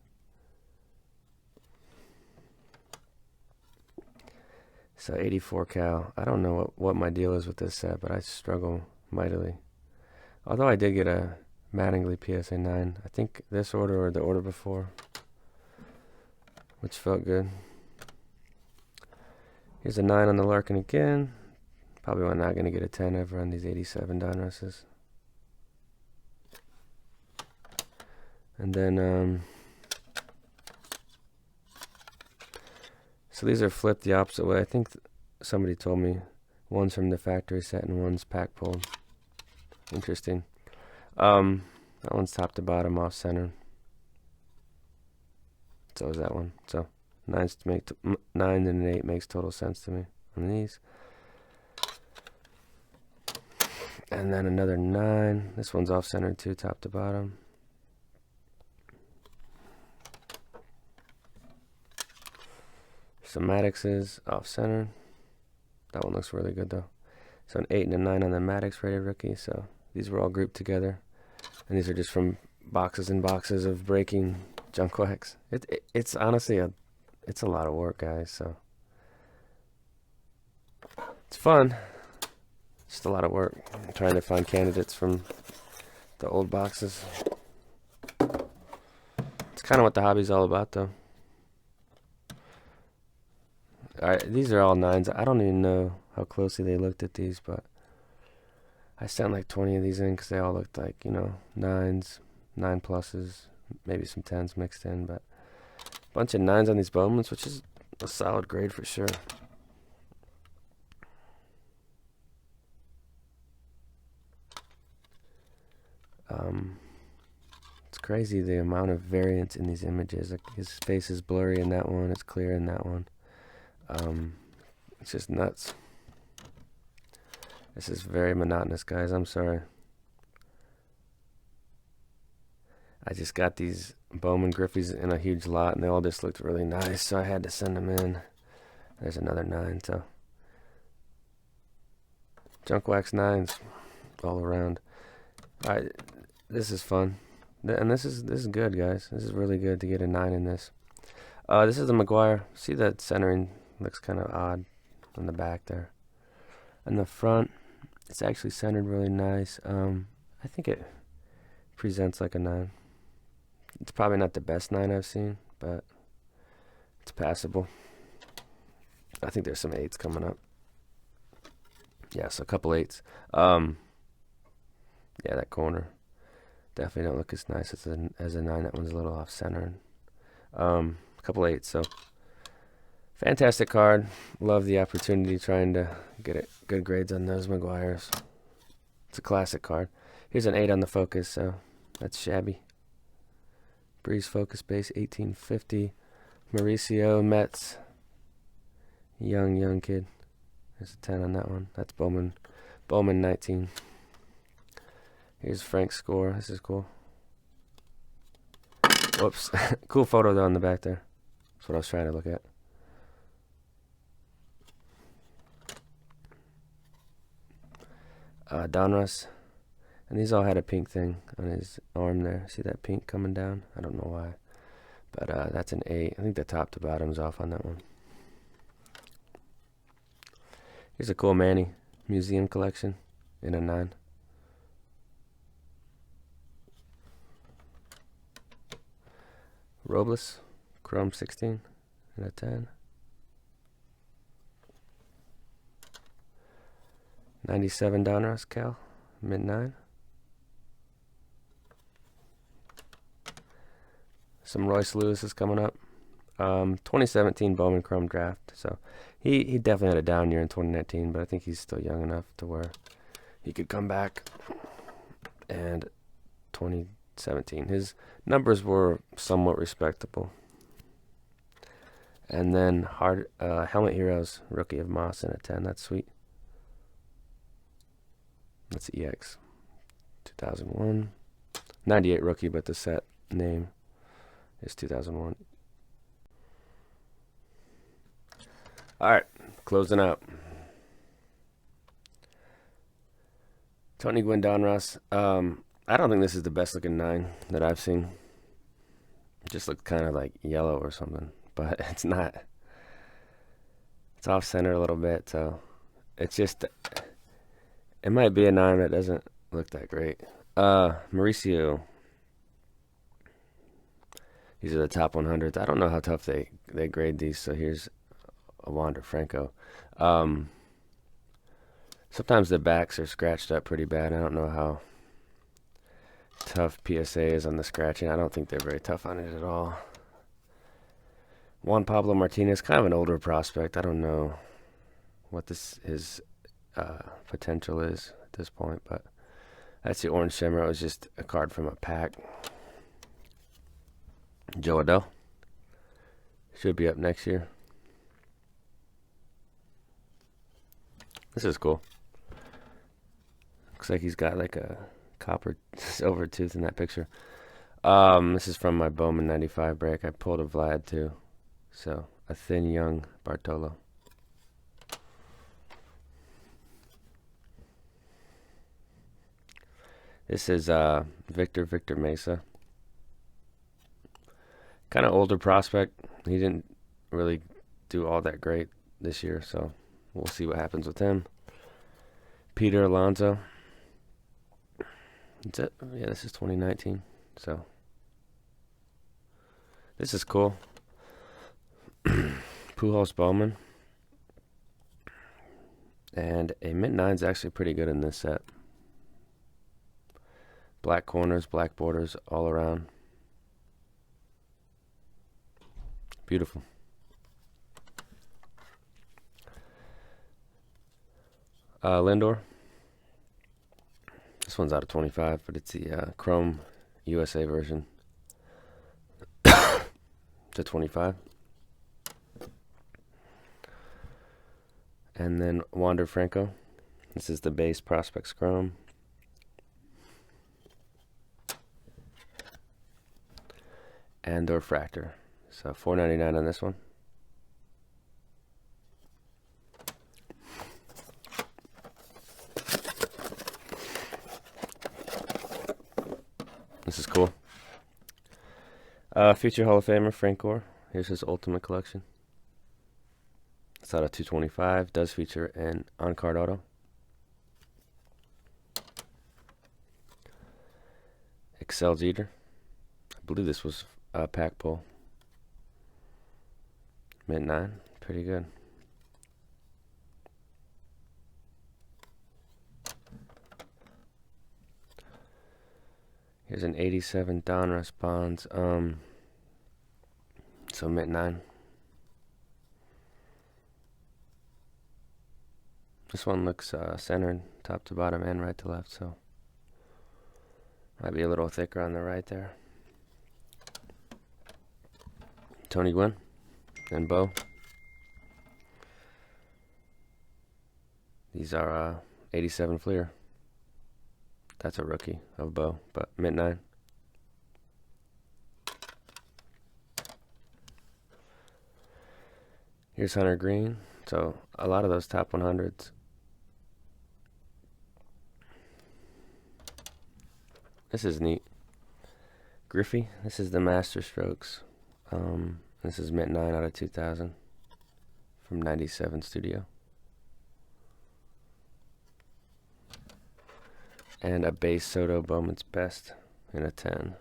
Speaker 1: So 84 Cal. I don't know what my deal is with this set, but I struggle mightily. Although I did get a Mattingly PSA 9. I think this order or the order before, which felt good. Here's a 9 on the Larkin again. Probably not going to get a 10 ever on these 87 Donrusses. And then, so these are flipped the opposite way. I think somebody told me one's from the factory set and one's pack pulled. Interesting. That one's top to bottom off center. So is that one. So 9 and an 8 makes total sense to me on these. And then another 9. This one's off-centered too, top to bottom. Some Maddoxes off-centered. That one looks really good though. So an 8 and a 9 on the Maddox rated rookie. So these were all grouped together, and these are just from boxes and boxes of breaking junk wax. It's honestly it's a lot of work, guys. So it's fun. Just a lot of work. I'm trying to find candidates from the old boxes. It's kind of what the hobby's all about, though. Alright, these are all 9s. I don't even know how closely they looked at these, but I sent like 20 of these in because they all looked like, 9s, 9 pluses, maybe some 10s mixed in, but a bunch of 9s on these Bowmans, which is a solid grade for sure. It's crazy the amount of variance in these images. Like his face is blurry in that one, it's clear in that one. It's just nuts. This is very monotonous, guys. I'm sorry. I just got these Bowman Griffeys in a huge lot, and they all just looked really nice, so I had to send them in. There's another 9, so junk wax 9s all around. All right, this is fun, and this is good, guys. This is really good to get a 9 in this. This is the McGuire. See that centering looks kind of odd on the back there. In the front, it's actually centered really nice. I think it presents like a 9. It's probably not the best 9 I've seen, but it's passable. I think there's some 8s coming up. Yes, a couple 8s. Yeah, that corner definitely don't look as nice as a 9. That one's a little off center. A couple 8s. So fantastic card. Love the opportunity trying to get it good grades on those McGuires. It's a classic card. Here's an 8 on the Focus, so that's shabby. Breeze Focus Base 1850. Mauricio Mets. Young kid. There's a 10 on that one. That's Bowman 19. Here's Frank's score. This is cool. Whoops. Cool photo though on the back there. That's what I was trying to look at. Donruss. And these all had a pink thing on his arm there. See that pink coming down? I don't know why. But that's an 8. I think the top to bottom's off on that one. Here's a cool Manny museum collection in a 9. Robles, Chrome 16 in a 10. 97 Donruss Cal, mid 9. Some Royce Lewis is coming up. 2017 Bowman Chrome draft. So he definitely had a down year in 2019, but I think he's still young enough to where he could come back. And 2017, his numbers were somewhat respectable. And then Helmet Heroes, Rookie of Moss in a 10. That's sweet. That's EX 2001. 98 rookie, but the set name is 2001. Alright, closing out. Tony Gwynn Donruss. I don't think this is the best looking 9 that I've seen. It just looks kind of like yellow or something, but it's not. It's off center a little bit, so it's just, it might be a 9 that doesn't look that great. Mauricio. These are the top 100s. I don't know how tough they grade these, so here's a Wander Franco. Sometimes the backs are scratched up pretty bad. I don't know how tough PSA is on the scratching. I don't think they're very tough on it at all. Juan Pablo Martinez, kind of an older prospect. I don't know what his potential is at this point, but that's the orange shimmer. It was just a card from a pack. Joe Adell should be up next year. This is cool. Looks like he's got like a copper silver tooth in that picture. This is from my Bowman 95 break. I pulled a Vlad too. So a thin young Bartolo. This is Victor Mesa. Kind of older prospect. He didn't really do all that great this year, so we'll see what happens with him. Peter Alonso. That's it. Yeah, this is 2019. So this is cool. Pujols Bowman. And a mint 9's actually pretty good in this set. Black corners, black borders all around. Beautiful. Lindor. This one's out of 25, but it's the Chrome USA version. To 25. And then Wander Franco. This is the base Prospects Chrome. And the refractor. So $4.99 on this one. This is cool. Future Hall of Famer Frank Gore. Here's his Ultimate Collection. It's out of 225. Does feature an on-card auto. Excel Jeter. I believe this was a pack pull. Mint 9. Pretty good. Here's an 87 Donruss Bonds. So mint 9. This one looks centered top to bottom and right to left, so might be a little thicker on the right there. Tony Gwynn and Bo. These are 87 Fleer. That's a rookie of Bo, but mint 9. Here's Hunter Green. So a lot of those top 100s. This is neat. Griffey. This is the Master Strokes. This is mint 9 out of 2000 from 97 Studio. And a base Soto Bowman's Best in a 10.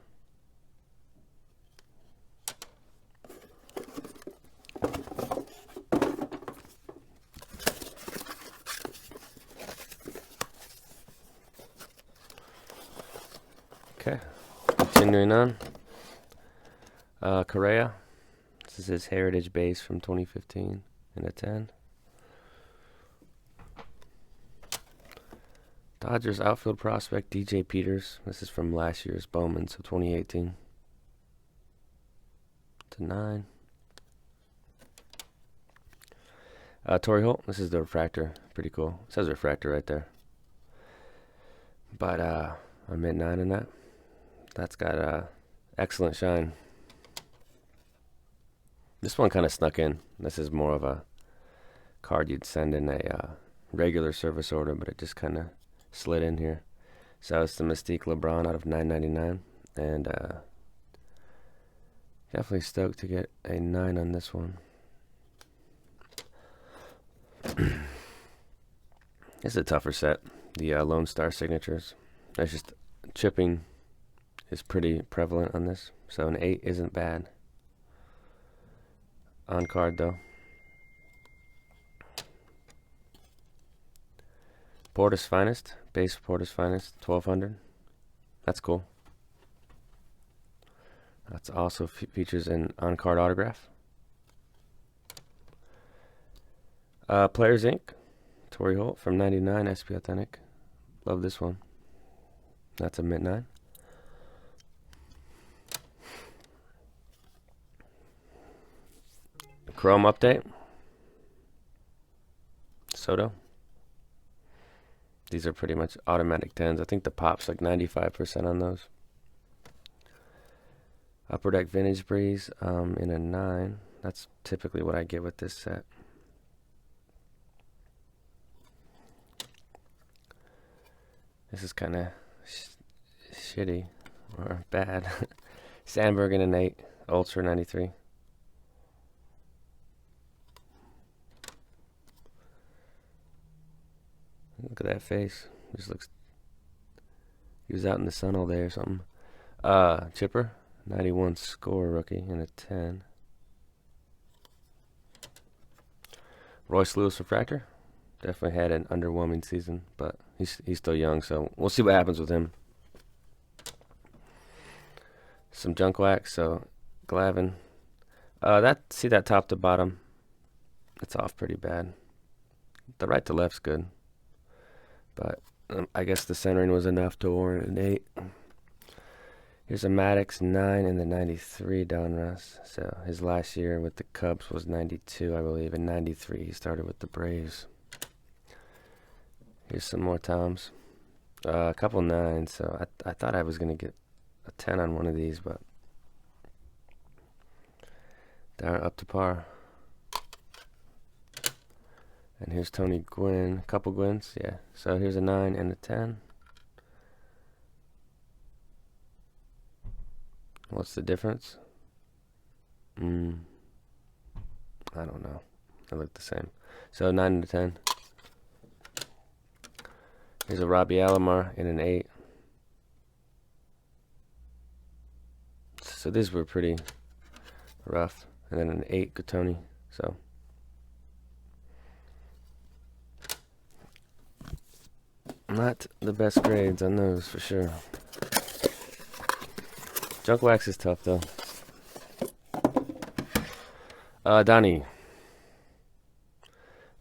Speaker 1: Okay, continuing on. Correa. This is his Heritage base from 2015 in a 10. Dodgers outfield prospect DJ Peters. This is from last year's Bowman, so 2018. To 9. Torrey Holt. This is the refractor. Pretty cool. It says refractor right there. But I mint 9 in that. That's got excellent shine. This one kind of snuck in. This is more of a card you'd send in a regular service order, but it just kind of slid in here. So it's the Mystique LeBron out of $9.99, and definitely stoked to get a 9 on this one. It's a tougher set. The Lone Star signatures. That's just chipping is pretty prevalent on this, so an 8 isn't bad. On card though. Portis Finest, base Portis Finest, 1200. That's cool. That's also features an on-card autograph. Players Inc. Torrey Holt from 99, SP Authentic. Love this one. That's a mint 9. Chrome update. Soto. These are pretty much automatic 10s. I think the pop's like 95% on those. Upper Deck Vintage Breeze in a 9. That's typically what I get with this set. This is kind of shitty or bad. Sandberg in an 8. Ultra 93. Look at that face. Just looks. He was out in the sun all day or something. Chipper, 91 score rookie in a 10. Royce Lewis refractor. Definitely had an underwhelming season, but he's still young, so we'll see what happens with him. Some junk wax. So Glavin. See that top to bottom. It's off pretty bad. The right to left's good. But I guess the centering was enough to warrant an 8. Here's a Maddox 9 in the 93 Donruss. So his last year with the Cubs was 92, I believe. In 93, he started with the Braves. Here's some more Toms. A couple 9s. So I thought I was going to get a 10 on one of these, but they aren't up to par. And here's Tony Gwynn, a couple Gwynns, yeah. So here's a 9 and a 10. What's the difference? I don't know. They look the same. So 9 and a 10. Here's a Robbie Alomar in an 8. So these were pretty rough. And then an 8 Gattoni. So not the best grades on those for sure. Junk wax is tough though. Donnie.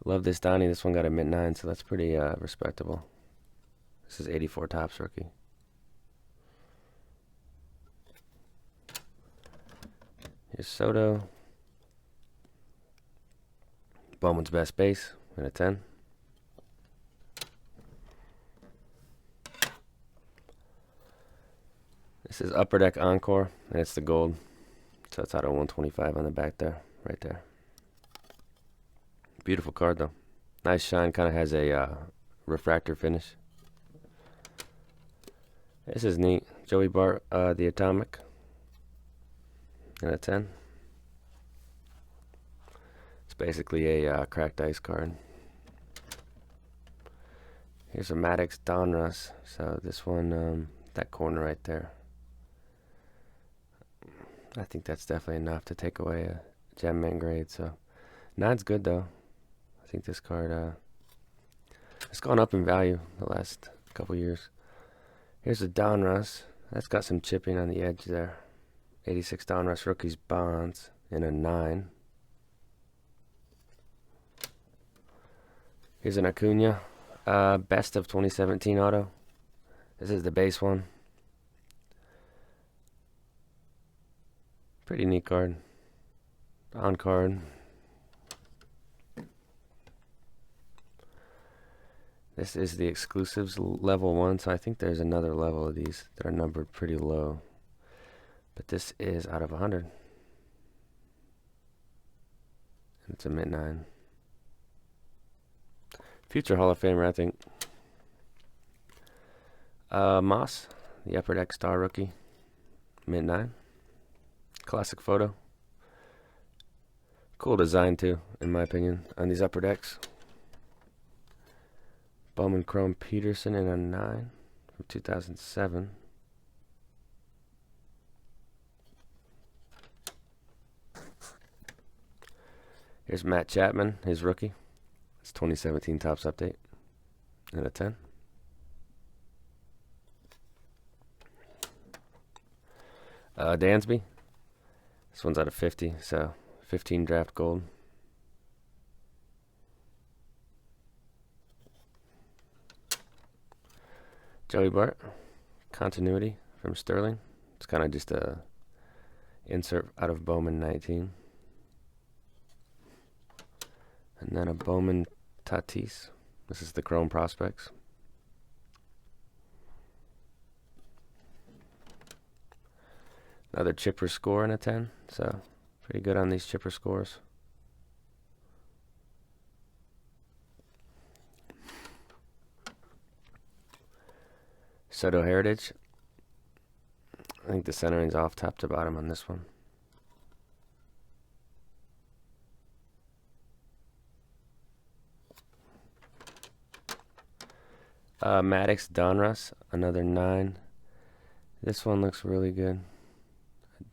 Speaker 1: Love this Donnie. This one got a mint 9, so that's pretty respectable. This is 84 Topps rookie. Here's Soto. Bowman's best base in a 10. This is Upper Deck Encore, and it's the gold. So it's out of 125 on the back there, right there. Beautiful card, though. Nice shine, kind of has a refractor finish. This is neat. Joey Bart, the Atomic, in a 10. It's basically a cracked ice card. Here's a Maddox Donruss. So this one, that corner right there. I think that's definitely enough to take away a gem mint grade. So 9's good though. I think this card it's gone up in value the last couple years. Here's a Donruss. That's got some chipping on the edge there. 86 Donruss Rookies Bonds in a 9. Here's an Acuna. Best of 2017 auto. This is the base one. Pretty neat card. On card. This is the exclusives level 1, so I think there's another level of these that are numbered pretty low. But this is out of 100. And it's a mint 9. Future Hall of Famer, I think. Moss, the Upper Deck Star rookie, mint 9. Classic photo. Cool design too, in my opinion, on these Upper Decks. Bowman Chrome Peterson in a 9 from 2007. Here's Matt Chapman, his rookie. It's 2017 Topps Update in a 10. Dansby. This one's out of 50, so 15 draft gold. Joey Bart, continuity from Sterling. It's kind of just a insert out of Bowman 19. And then a Bowman Tatis. This is the Chrome Prospects. Another chipper score and a 10. So pretty good on these chipper scores. Soto Heritage. I think the centering's off top to bottom on this one. Maddox Donruss, another 9. This one looks really good.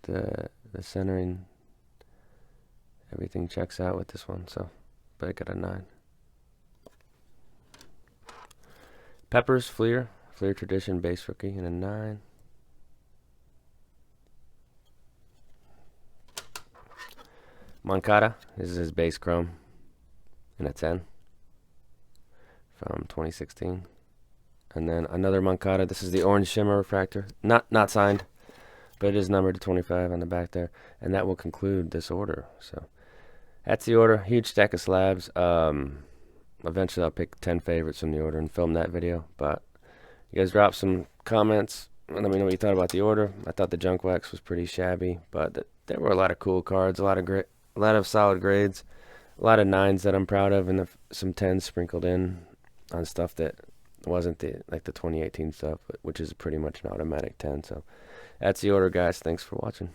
Speaker 1: The centering, everything checks out with this one, so but I got a 9. Peppers Fleer Tradition base rookie and a 9. Moncada, this is his base chrome and a 10 from 2016. And then another Moncada. This is the orange shimmer refractor. Not signed, but it is numbered to 25 on the back there. And that will conclude this order. So that's the order. Huge stack of slabs. Eventually I'll pick 10 favorites from the order and film that video. But you guys drop some comments. Let me know what you thought about the order. I thought the junk wax was pretty shabby, but there were a lot of cool cards, a lot of solid grades, a lot of 9s that I'm proud of, and some 10s sprinkled in on stuff that wasn't the 2018 stuff, which is pretty much an automatic 10. So that's the order, guys. Thanks for watching.